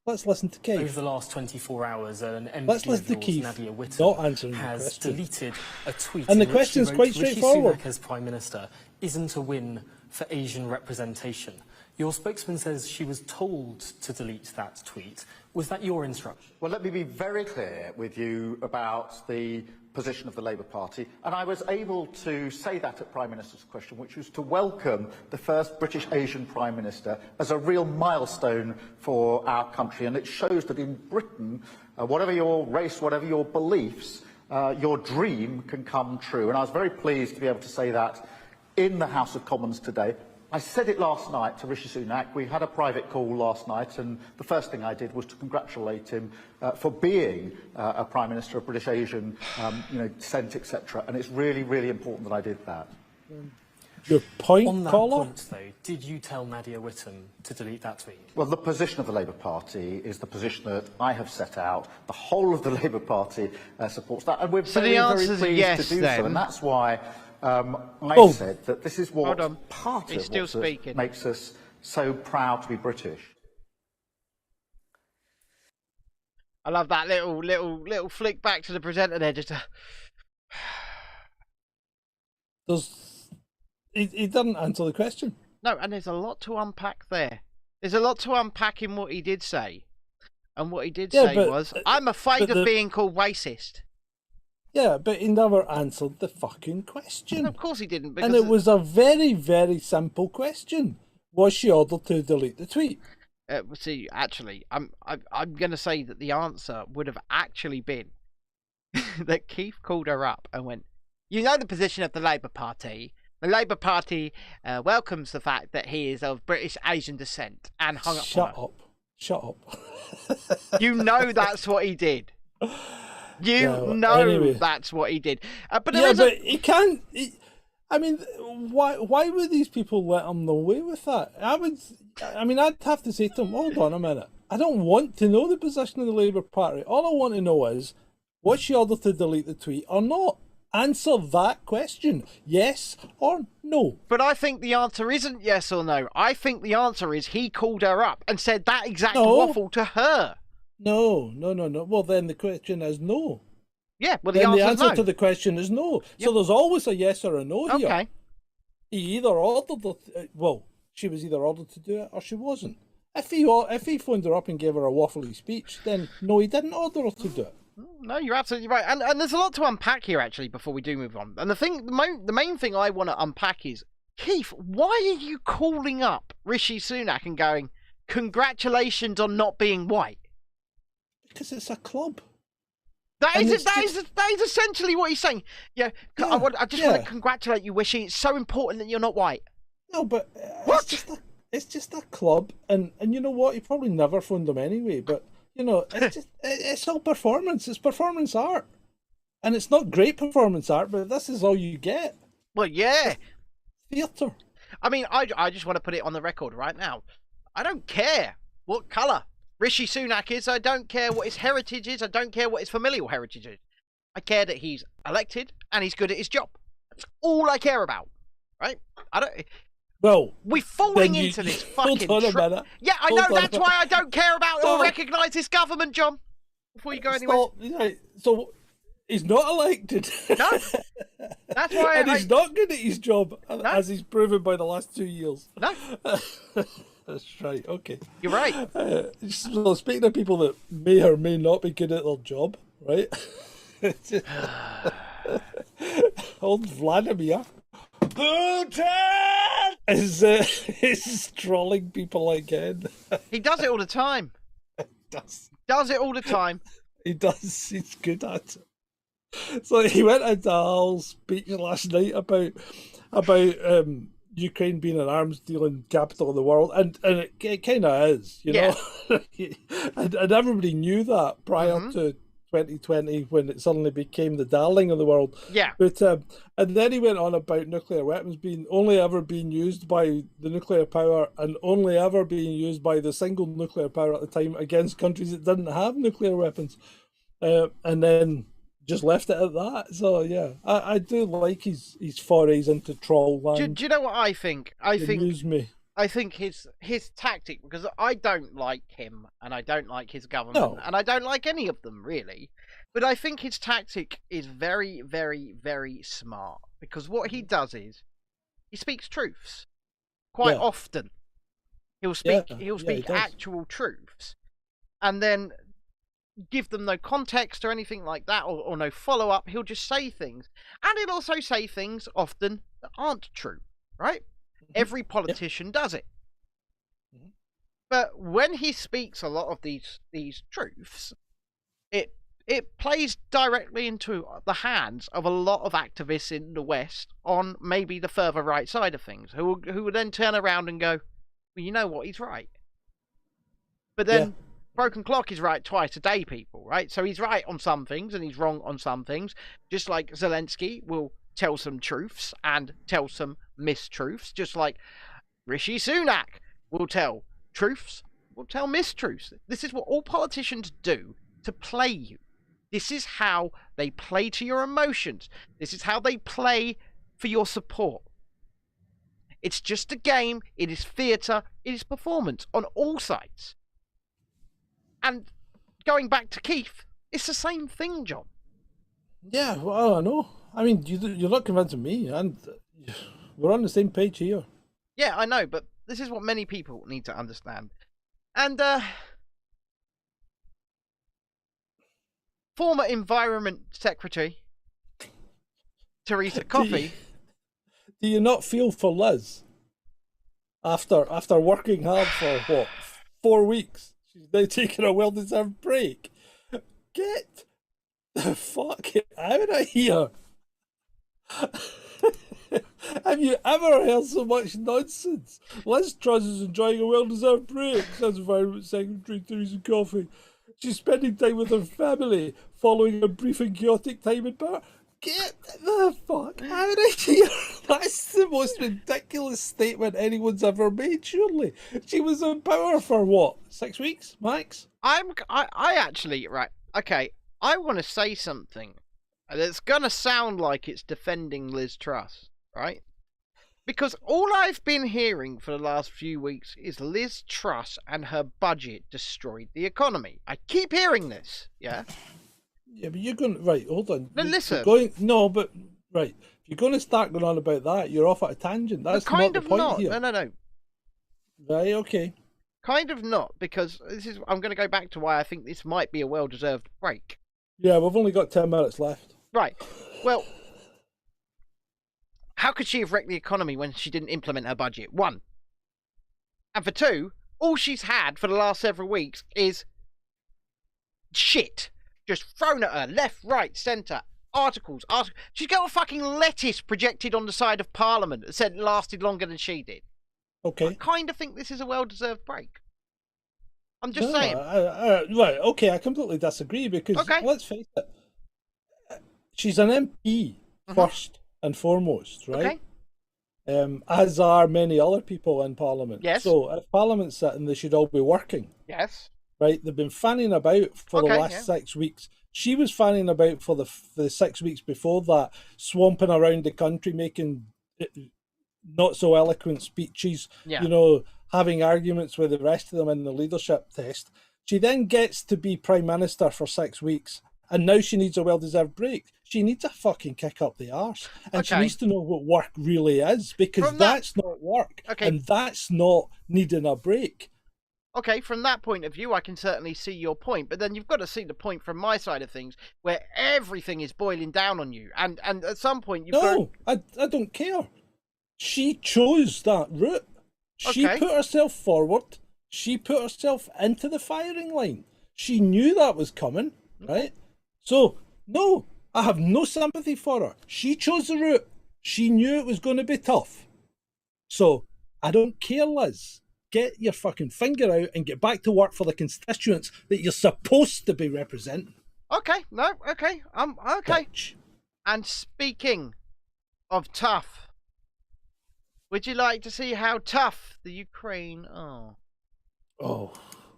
Let's listen to Keith. Over the last 24 hours, an Let's MP listen of to yours, Keith Nadia Whitten, not answering the has question. deleted a tweet. And the in which question is she quite wrote, Rishi straightforward. Sunak as Prime Minister isn't a win for Asian representation. Your spokesman says she was told to delete that tweet. Was that your instruction? Well, let me be very clear with you about the position of the Labour Party, and I was able to say that at Prime Minister's question, which was to welcome the first British Asian Prime Minister as a real milestone for our country, and it shows that in Britain, whatever your race, whatever your beliefs, your dream can come true. And I was very pleased to be able to say that in the House of Commons today. I said it last night to Rishi Sunak. We had a private call last night, and the first thing I did was to congratulate him for being a Prime Minister of British Asian, descent, etc. And it's really, really important that I did that. Your point, On that caller? point, though, did you tell Nadia Whitten to delete that tweet? Well, the position of the Labour Party is the position that I have set out. The whole of the Labour Party supports that, and we're So very, the very answer's pleased yes, to do then. so. And that's why I Oh. said that this is what Hold on. part He's of still what speaking. makes us so proud to be British. I love that little flick back to the presenter there. Just He didn't answer the question. no, and there's a lot to unpack there. There's a lot to unpack in what he did say, and what he did Yeah, say but- was, "I'm afraid but of being called racist." Yeah, but he never answered the fucking question. And of course he didn't, because And it was a very, very simple question. Was she ordered to delete the tweet? see, actually, I'm going to say that the answer would have actually been that Keith called her up and went, "You know the position of the Labour Party. The Labour Party welcomes the fact that he is of British Asian descent," and hung up. Shut on her. up. Shut up. You know that's what he did. You Yeah, well, know anyway. that's what he did. But there Yeah, is but he can't. I mean, why would these people let him away with that? I'd have to say to him, hold on a minute. I don't want to know the position of the Labour Party. All I want to know is, was she ordered to delete the tweet or not? Answer that question. Yes or no. But I think the answer isn't yes or no. I think the answer is he called her up and said that exact No. waffle to her. No. Well, then the question is no. Yeah, well, the Then the answer's answer no. to the question is no. Yep. So there's always a yes or a no here. Okay. He either ordered she was either ordered to do it or she wasn't. If he phoned her up and gave her a waffly speech, then no, he didn't order her to do it. No, you're absolutely right. And there's a lot to unpack here, actually, before we do move on. And the main thing I want to unpack is, Keith, why are you calling up Rishi Sunak and going, "Congratulations on not being white"? Because it's a club. That And is it's that is essentially what he's saying. Yeah, I just want to congratulate you, Rishi. It's so important that you're not white. No, but What? it's just a club, and you know what? He probably never phoned them anyway. But you know, it's just it's all performance. It's performance art, and it's not great performance art, but this is all you get. Well, yeah. Theatre. I mean, I just want to put it on the record right now. I don't care what colour Rishi Sunak is. I don't care what his heritage is. I don't care what his familial heritage is. I care that he's elected and he's good at his job. That's all I care about, right? I don't. Well, We're falling then into this fucking. Hold on a minute. Yeah, I Hold know. on a That's minute. why I don't care about or Stop. recognise this government, John. Before you go anywhere. Stop. Right, so he's not elected. No. That's why and he's not good at his job, as he's proven by the last 2 years. No, That's right. Okay. you're right. So speaking of people that may or may not be good at their job, right? Old Vladimir Putin is trolling people again. He does it all the time. Does it all the time. He does. He's good at it. So he went into a whole speech last night about Ukraine being an arms dealing capital of the world, and it kind of is, you know. and everybody knew that prior to 2020 when it suddenly became the darling of the world. Yeah. But and then he went on about nuclear weapons being only ever being used by the nuclear power and only ever being used by the single nuclear power at the time against countries that didn't have nuclear weapons, and then just left it at that. So yeah, I do like his forays into troll land. Do you know what I think? I think Amuse me. I think his tactic, because I don't like him and I don't like his government and I don't like any of them really, but I think his tactic is very, very, very smart, because what he does is he speaks truths quite often. He'll speak actual truths and then give them no context or anything like that, or no follow up. He'll just say things, and he'll also say things often that aren't true, right? Every politician does it. But when he speaks a lot of these truths, it plays directly into the hands of a lot of activists in the West on maybe the further right side of things, who will then turn around and go, well, you know what, he's right. But then broken clock is right twice a day, people, right? So he's right on some things and he's wrong on some things, just like Zelensky will tell some truths and tell some mistruths, just like Rishi Sunak will tell truths, will tell mistruths. This is what all politicians do to play you. This is how they play to your emotions. This is how they play for your support. It's just a game. It is theatre. It is performance on all sides. And going back to Keith, it's the same thing, John. Yeah, well, I know. I mean, you're not convincing me, and we're on the same page here. Yeah, I know, but this is what many people need to understand. And former Environment Secretary Theresa Coffey. Do you not feel for Liz? After working hard for what, 4 weeks, she's now taking a well-deserved break. Get the fuck out of here! Have you ever heard so much nonsense? Liz Truss is enjoying a well-deserved break, says Environment Secretary Theresa Coffey. She's spending time with her family, following a brief and chaotic time in power. Get the fuck out of here! That's the most ridiculous statement anyone's ever made, surely. She was in power for what, 6 weeks, max? I actually, right, okay, I want to say something that's going to sound like it's defending Liz Truss, right? Because all I've been hearing for the last few weeks is Liz Truss and her budget destroyed the economy. I keep hearing this, yeah? Yeah, but you're going... Right, hold on. But listen... Right. If you're going to start going on about that, you're off at a tangent. That's not the point here. No. Right, okay. Kind of not, because I'm going to go back to why I think this might be a well-deserved break. Yeah, we've only got 10 minutes left. Right. Well, how could she have wrecked the economy when she didn't implement her budget? 1. And for 2, all she's had for the last several weeks is shit. Just thrown at her, left, right, centre, articles. She's got a fucking lettuce projected on the side of Parliament that said it lasted longer than she did. Okay. I kind of think this is a well-deserved break. I'm just saying. Right, okay, I completely disagree, because let's face it, she's an MP first and foremost, right? Okay. As are many other people in Parliament. Yes. So if Parliament's sitting, they should all be working. Yes. Right, they've been fanning about for the last 6 weeks. She was fanning about for the 6 weeks before that, swamping around the country, making not so eloquent speeches, having arguments with the rest of them in the leadership test. She then gets to be Prime Minister for 6 weeks, and now she needs a well-deserved break. She needs a fucking kick up the arse, and she needs to know what work really is, because that's not work, and that's not needing a break. Okay, from that point of view, I can certainly see your point, but then you've got to see the point from my side of things, where everything is boiling down on you, and at some point you've got... I don't care. She chose that route. She put herself forward. She put herself into the firing line. She knew that was coming, right? So, no, I have no sympathy for her. She chose the route. She knew it was going to be tough. So, I don't care, Liz. Get your fucking finger out and get back to work for the constituents that you're supposed to be representing. Okay, no, okay, okay. Bitch. And speaking of tough, would you like to see how tough the Ukraine are? Oh,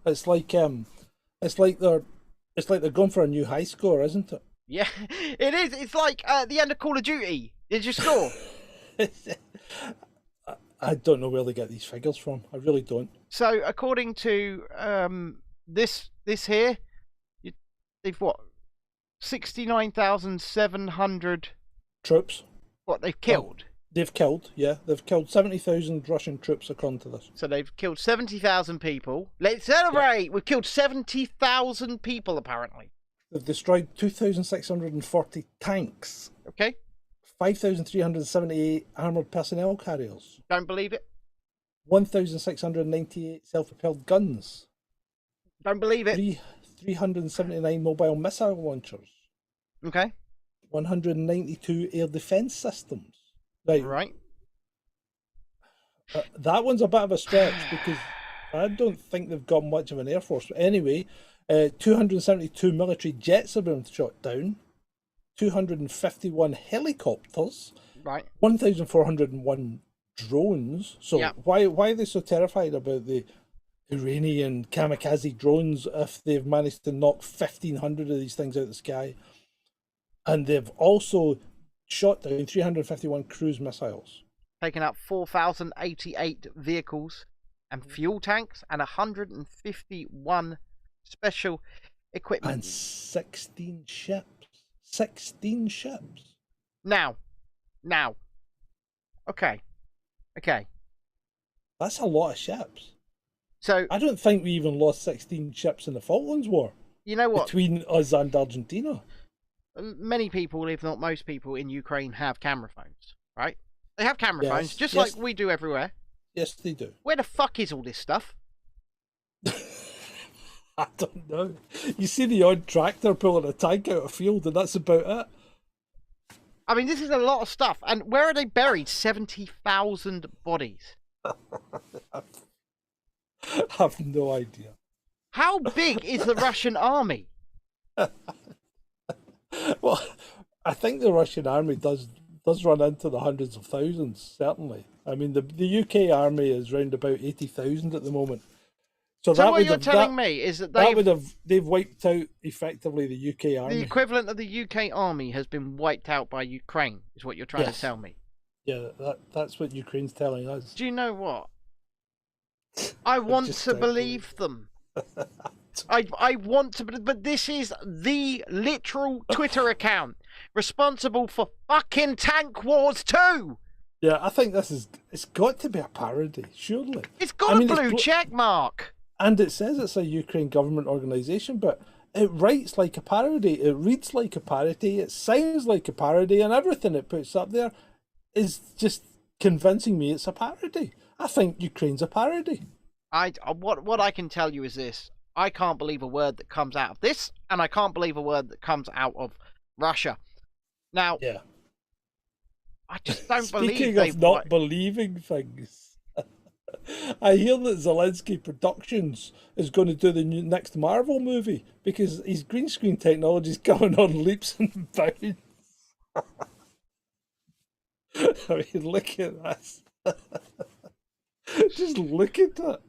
it's like they're going for a new high score, isn't it? Yeah, it is. It's like the end of Call of Duty. Did you score? I don't know where they get these figures from. I really don't. So according to this here, they've what 69,700 troops. What they've killed? They've killed 70,000 Russian troops according to this. So they've killed 70,000 people. Let's celebrate! Yeah. We've killed 70,000 people apparently. They've destroyed 2,640 tanks. Okay. 5,378 armoured personnel carriers. Don't believe it. 1,698 self-propelled guns. Don't believe it. 379 mobile missile launchers. Okay. 192 air defence systems. Right. That one's a bit of a stretch because I don't think they've got much of an air force. But anyway, 272 military jets have been shot down. 251 helicopters. Right. 1,401 drones. So yeah. Why are they so terrified about the Iranian kamikaze drones if they've managed to knock 1,500 of these things out of the sky? And they've also shot down 351 cruise missiles. Taking out 4,088 vehicles and fuel tanks and 151 special equipment. And 16 ships. 16 ships. Now. Okay. That's a lot of ships. So I don't think we even lost 16 ships in the Falklands War. You know what? Between us and Argentina. Many people, if not most people in Ukraine have camera phones, right? They have camera phones, just like we do everywhere. Yes, they do. Where the fuck is all this stuff? I don't know. You see the odd tractor pulling a tank out of a field, and that's about it. I mean, this is a lot of stuff. And where are they buried? 70,000 bodies. I have no idea. How big is the Russian army? Well, I think the Russian army does run into the hundreds of thousands, certainly. I mean, the UK army is round about 80,000 at the moment. So what you're telling me is that they've wiped out effectively the UK army. The equivalent of the UK army has been wiped out by Ukraine, is what you're trying to tell me. Yeah, that's what Ukraine's telling us. Do you know what? I want to believe them. I want to, but this is the literal Twitter account responsible for fucking Tank Wars 2. Yeah, I think it's got to be a parody, surely. It's got a blue check mark. And it says it's a Ukraine government organisation, but it writes like a parody, it reads like a parody, it sounds like a parody, and everything it puts up there is just convincing me it's a parody. I think Ukraine's a parody. What I can tell you is this. I can't believe a word that comes out of this, and I can't believe a word that comes out of Russia. Now, I just don't believe Speaking of not believing things, I hear that Zelensky Productions is going to do the next Marvel movie because his green screen technology is going on leaps and bounds. I mean, look at this. Just look at it.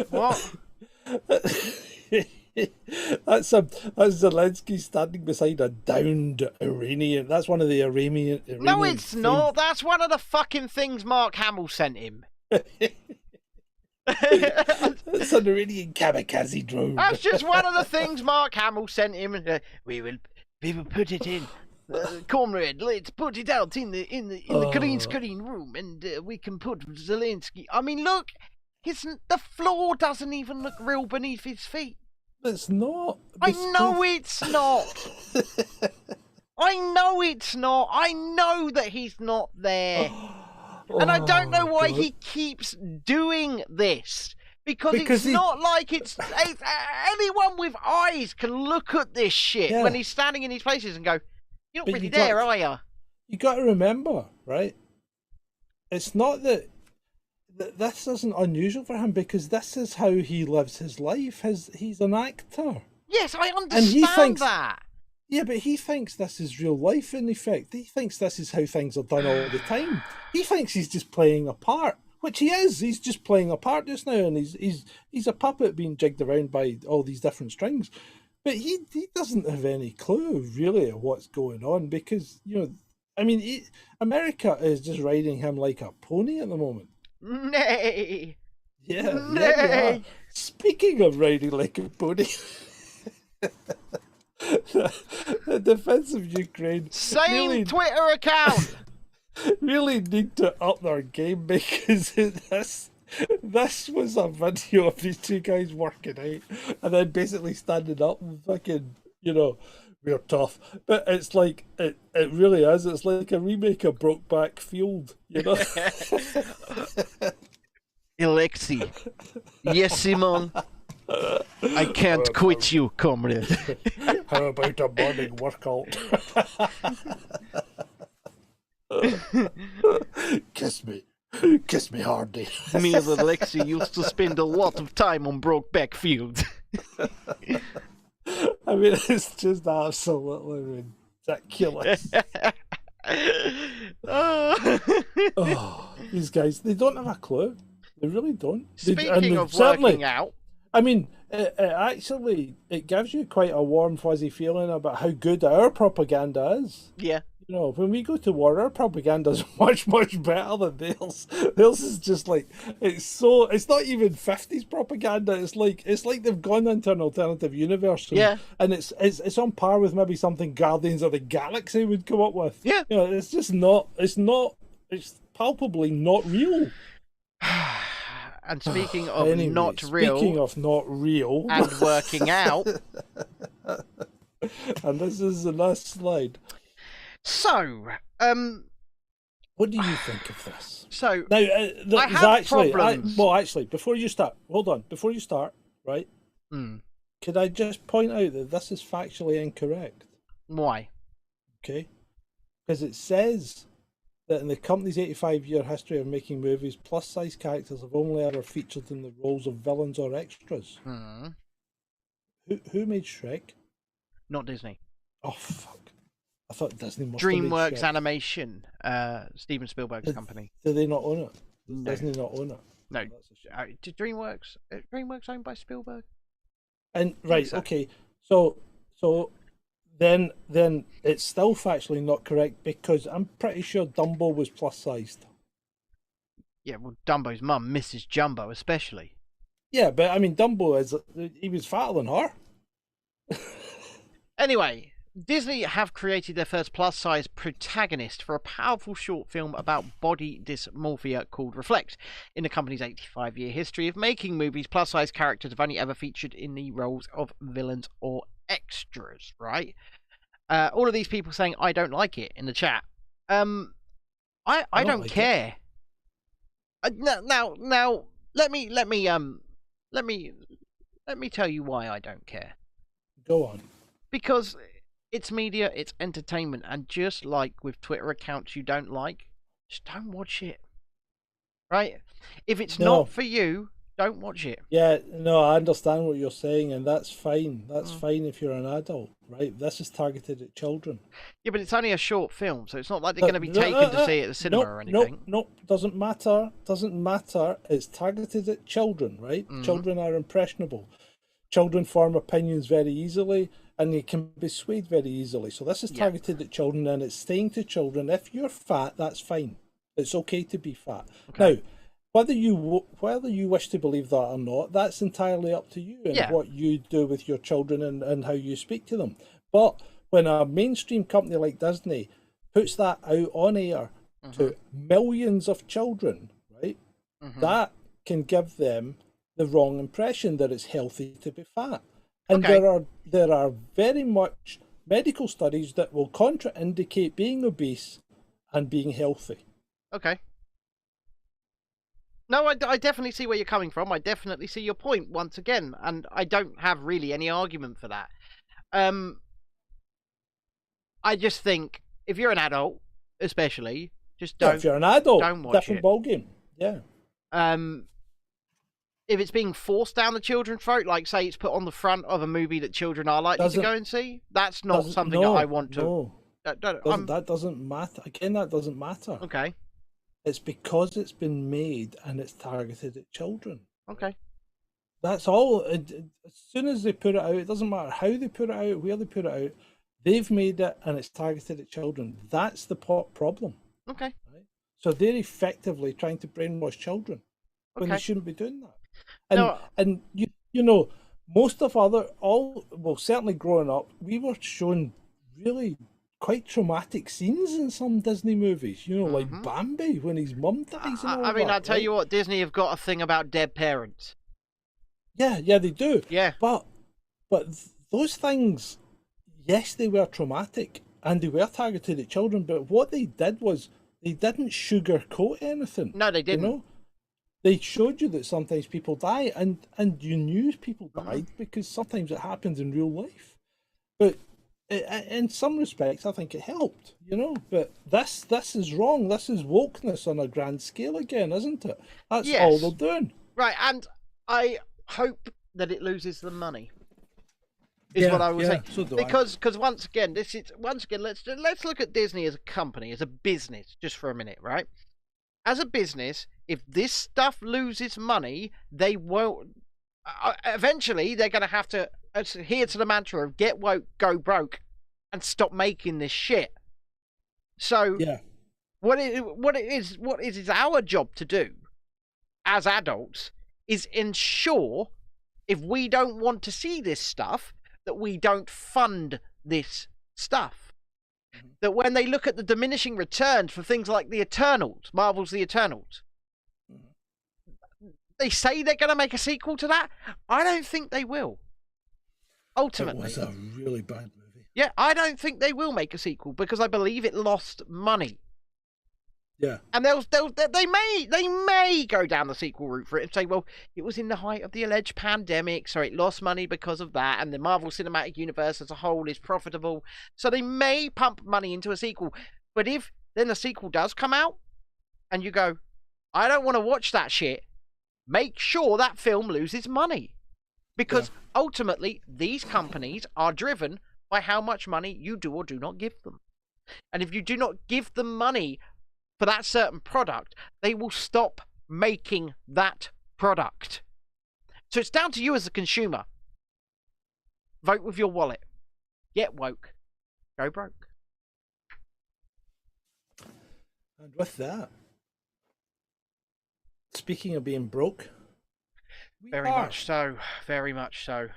What? That's Zelensky standing beside a downed Iranian. That's one of the Iranian. No, it's not. That's one of the fucking things Mark Hamill sent him. It's an Iranian kamikaze drone. That's just one of the things Mark Hamill sent him. We will put it in. Comrade, let's put it out in the green screen room, and we can put Zelensky. I mean, look, the floor doesn't even look real beneath his feet. It's not. I know it's not. I know it's not. I know that he's not there, and I don't know why he keeps doing this. Because it's not like it's anyone with eyes can look at this shit when he's standing in these places and go, "You're not really there, are you?" You got to remember, right? It's not that this isn't unusual for him because this is how he lives his life. He's an actor. Yes, I understand that. Yeah, but he thinks this is real life in effect. He thinks this is how things are done all the time. He thinks he's just playing a part, which he is. He's just playing a part just now, and he's a puppet being jigged around by all these different strings. But he doesn't have any clue really of what's going on because I mean, America is just riding him like a pony at the moment. Nay. Yeah, yeah, they Nay. are. Speaking of riding like a pony, the defense of Ukraine Same Twitter account. really need to up their game, because this was a video of these two guys working out and then basically standing up and fucking, we're tough. But it's like, it really is. It's like a remake of Brokeback Field, Alexei. Yes, Simon. I can't quit you, comrade. How about a morning workout? Kiss me hardy. Me and Alexei used to spend a lot of time on Brokeback Field. I mean, it's just absolutely ridiculous. Oh, these guys, they don't have a clue. They really don't. Speaking of working out, I mean, it gives you quite a warm, fuzzy feeling about how good our propaganda is. Yeah. When we go to war, our propaganda is much, much better than theirs. Theirs is just like, it's not even 50s propaganda. It's like they've gone into an alternative universe. And it's on par with maybe something Guardians of the Galaxy would come up with. Yeah. It's just it's palpably not real. And speaking of not real. Speaking of not real. And working out. And this is the last slide. So, what do you think of this? So, now, I have problems. Actually, before you start, right? Could I just point out that this is factually incorrect? Why? Okay. Because it says that in the company's 85-year history of making movies, plus-size characters have only ever featured in the roles of villains or extras. Who made Shrek? Not Disney. Oh, fuck. I thought Disney must DreamWorks Animation, Steven Spielberg's company. Do they not own it? Does No. Disney not own it? No. Did DreamWorks owned by Spielberg? And right, so. Okay. So then it's still factually not correct, because I'm pretty sure Dumbo was plus sized. Yeah, well, Dumbo's mum, Mrs. Jumbo, especially. Yeah, but I mean, Dumbo he was fatter than her. Anyway, Disney have created their first plus-size protagonist for a powerful short film about body dysmorphia called Reflect. In the company's 85-year history of making movies, plus-size characters have only ever featured in the roles of villains or extras, right? All of these people saying I don't like it in the chat. I don't like care. Now, let me tell you why I don't care. Go on. Because it's media, it's entertainment, and just like with Twitter accounts you don't like, just don't watch it. Right? If it's not for you, don't watch it. Yeah, no, I understand what you're saying, and that's fine. That's fine if you're an adult, right? This is targeted at children. Yeah, but it's only a short film, so it's not like they're going to be taken to see it at the cinema or anything. Nope, doesn't matter. Doesn't matter. It's targeted at children, right? Children are impressionable. Children form opinions very easily, and they can be swayed very easily. So this is targeted at children, and it's saying to children, if you're fat, that's fine. It's okay to be fat. Okay. Now, whether you wish to believe that or not, that's entirely up to you and what you do with your children and how you speak to them. But when a mainstream company like Disney puts that out on air to millions of children, right, that can give them the wrong impression that it's healthy to be fat. And there are very much medical studies that will contraindicate being obese and being healthy. Okay. No, I definitely see where you're coming from. I definitely see your point once again, and I don't have really any argument for that. I just think if you're an adult, especially, just don't. If you're an adult, don't watch different it. ballgame. Yeah. If it's being forced down the children's throat, like say it's put on the front of a movie that children are likely to go and see, that's not something that I want to. No, that doesn't matter. Again, that doesn't matter. Okay. It's because it's been made and it's targeted at children. Okay. That's all. As soon as they put it out, it doesn't matter how they put it out, where they put it out. They've made it and it's targeted at children. That's the problem. Okay. Right? So they're effectively trying to brainwash children when they Okay. shouldn't be doing that. No. And you know, most of certainly growing up, we were shown really quite traumatic scenes in some Disney movies. You know, like Bambi when his mum dies. And all I mean, that, I'll tell you what, Disney have got a thing about dead parents. Yeah, they do. Yeah. But those things, yes, they were traumatic and they were targeted at children. But what they did was they didn't sugarcoat anything. No, they didn't. You know? They showed you that sometimes people die, and you knew people died because sometimes it happens in real life. But in some respects, I think it helped, you know. But this is wrong. This is wokeness on a grand scale again, isn't it? That's all they're doing. Right, and I hope that it loses the money. Is what I was saying. So do because once again, let's look at Disney as a company, as a business, just for a minute, right? As a business, if this stuff loses money, they won't. Eventually, they're going to have to adhere to the mantra of "get woke, go broke," and stop making this shit. So, what is our job to do as adults is ensure, if we don't want to see this stuff, that we don't fund this stuff. That when they look at the diminishing returns for things like the Eternals, Marvel's The Eternals, they say they're going to make a sequel to that. I don't think they will. Ultimately, it was a really bad movie. Yeah, I don't think they will make a sequel because I believe it lost money. Yeah, and they may go down the sequel route for it and say, well, it was in the height of the alleged pandemic, so it lost money because of that, and the Marvel Cinematic Universe as a whole is profitable, so they may pump money into a sequel. But if then the sequel does come out, and you go, I don't want to watch that shit, make sure that film loses money, because ultimately these companies are driven by how much money you do or do not give them, and if you do not give them money for that certain product, they will stop making that product. So it's down to you as a consumer. Vote with your wallet. Get woke. Go broke. And with that, speaking of being broke, very much so. Very much so.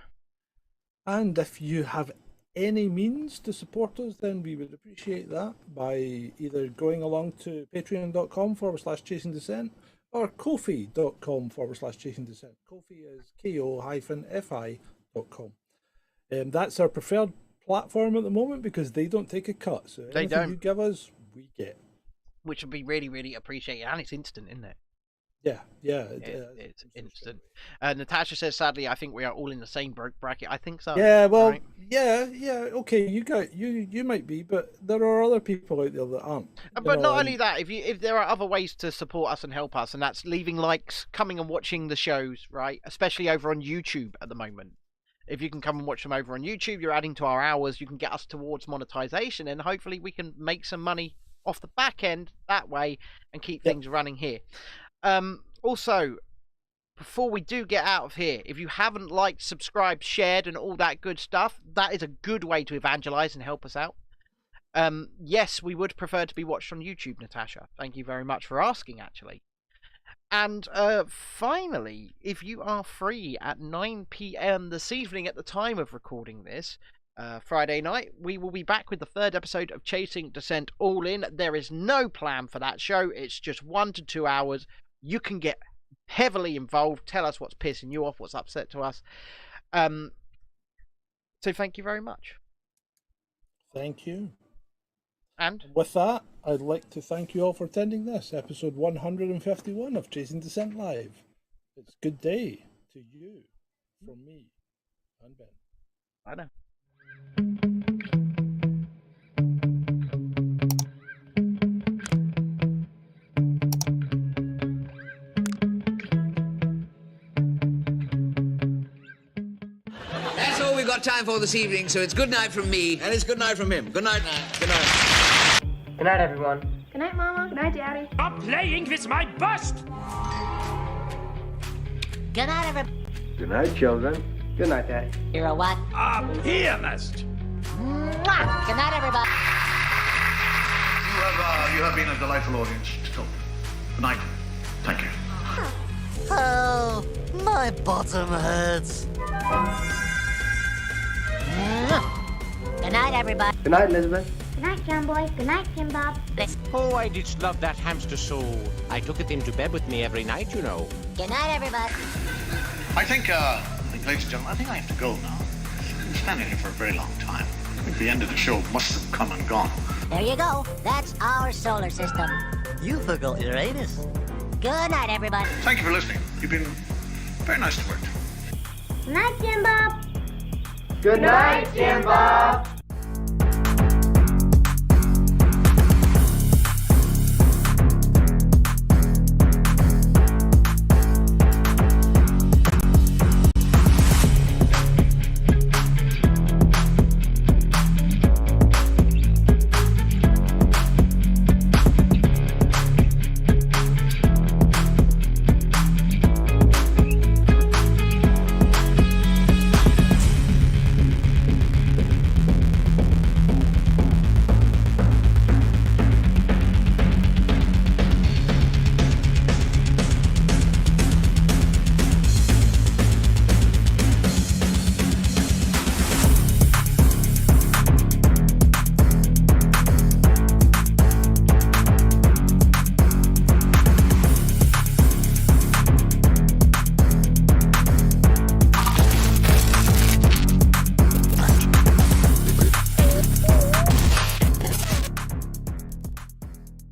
And if you have any means to support us, then we would appreciate that by either going along to patreon.com/chasing dissent or kofi.com/chasing dissent. Kofi is ko-fi.com. That's our preferred platform at the moment because they don't take a cut. So anything you give us, we get. Which would be really, really appreciated. And it's instant, isn't it? Yeah. It's instant. Natasha says, sadly, I think we are all in the same broke bracket. I think so. Yeah, well, right? yeah. Okay, you might be, but there are other people out there that aren't. But not only that, if there are other ways to support us and help us, and that's leaving likes, coming and watching the shows, right? Especially over on YouTube at the moment. If you can come and watch them over on YouTube, you're adding to our hours. You can get us towards monetization, and hopefully we can make some money off the back end that way and keep things running here. Also, before we do get out of here, if you haven't liked, subscribed, shared, and all that good stuff, that is a good way to evangelize and help us out. Yes, we would prefer to be watched on YouTube, Natasha. Thank you very much for asking, actually. And finally, if you are free at 9 p.m. this evening at the time of recording this, Friday night, we will be back with the third episode of Chasing Dissent All In. There is no plan for that show. It's just 1 to 2 hours. You can get heavily involved. Tell us what's pissing you off, what's upset to us. So thank you very much. Thank you. And with that, I'd like to thank you all for attending this episode 151 of Chasing Dissent Live. It's good day to you from me and Ben. I know. That's all we've got time for this evening, so it's good night from me. And it's good night from him. Good night. Good night. Good night, everyone. Good night, Mama. Good night, Daddy. Stop playing with my bust! Good night, everyone. Good night, children. Good night, Daddy. You're a what? A pianist! Mwah! Good night, everybody. You have been a delightful audience to talk. Good night. Thank you. Oh, my bottom hurts. Good night, everybody. Good night, Elizabeth. Good night, John Boy. Good night, Tim Bob. Oh, I did love that hamster so. I took it into bed with me every night, you know. Good night, everybody. I think, ladies and gentlemen, I think I have to go now. I've been standing here for a very long time. I think the end of the show must have come and gone. There you go. That's our solar system. You forgot Uranus. Good night, everybody. Thank you for listening. You've been very nice to work to. Good night, Jim Bob. Good night, Jim Bob.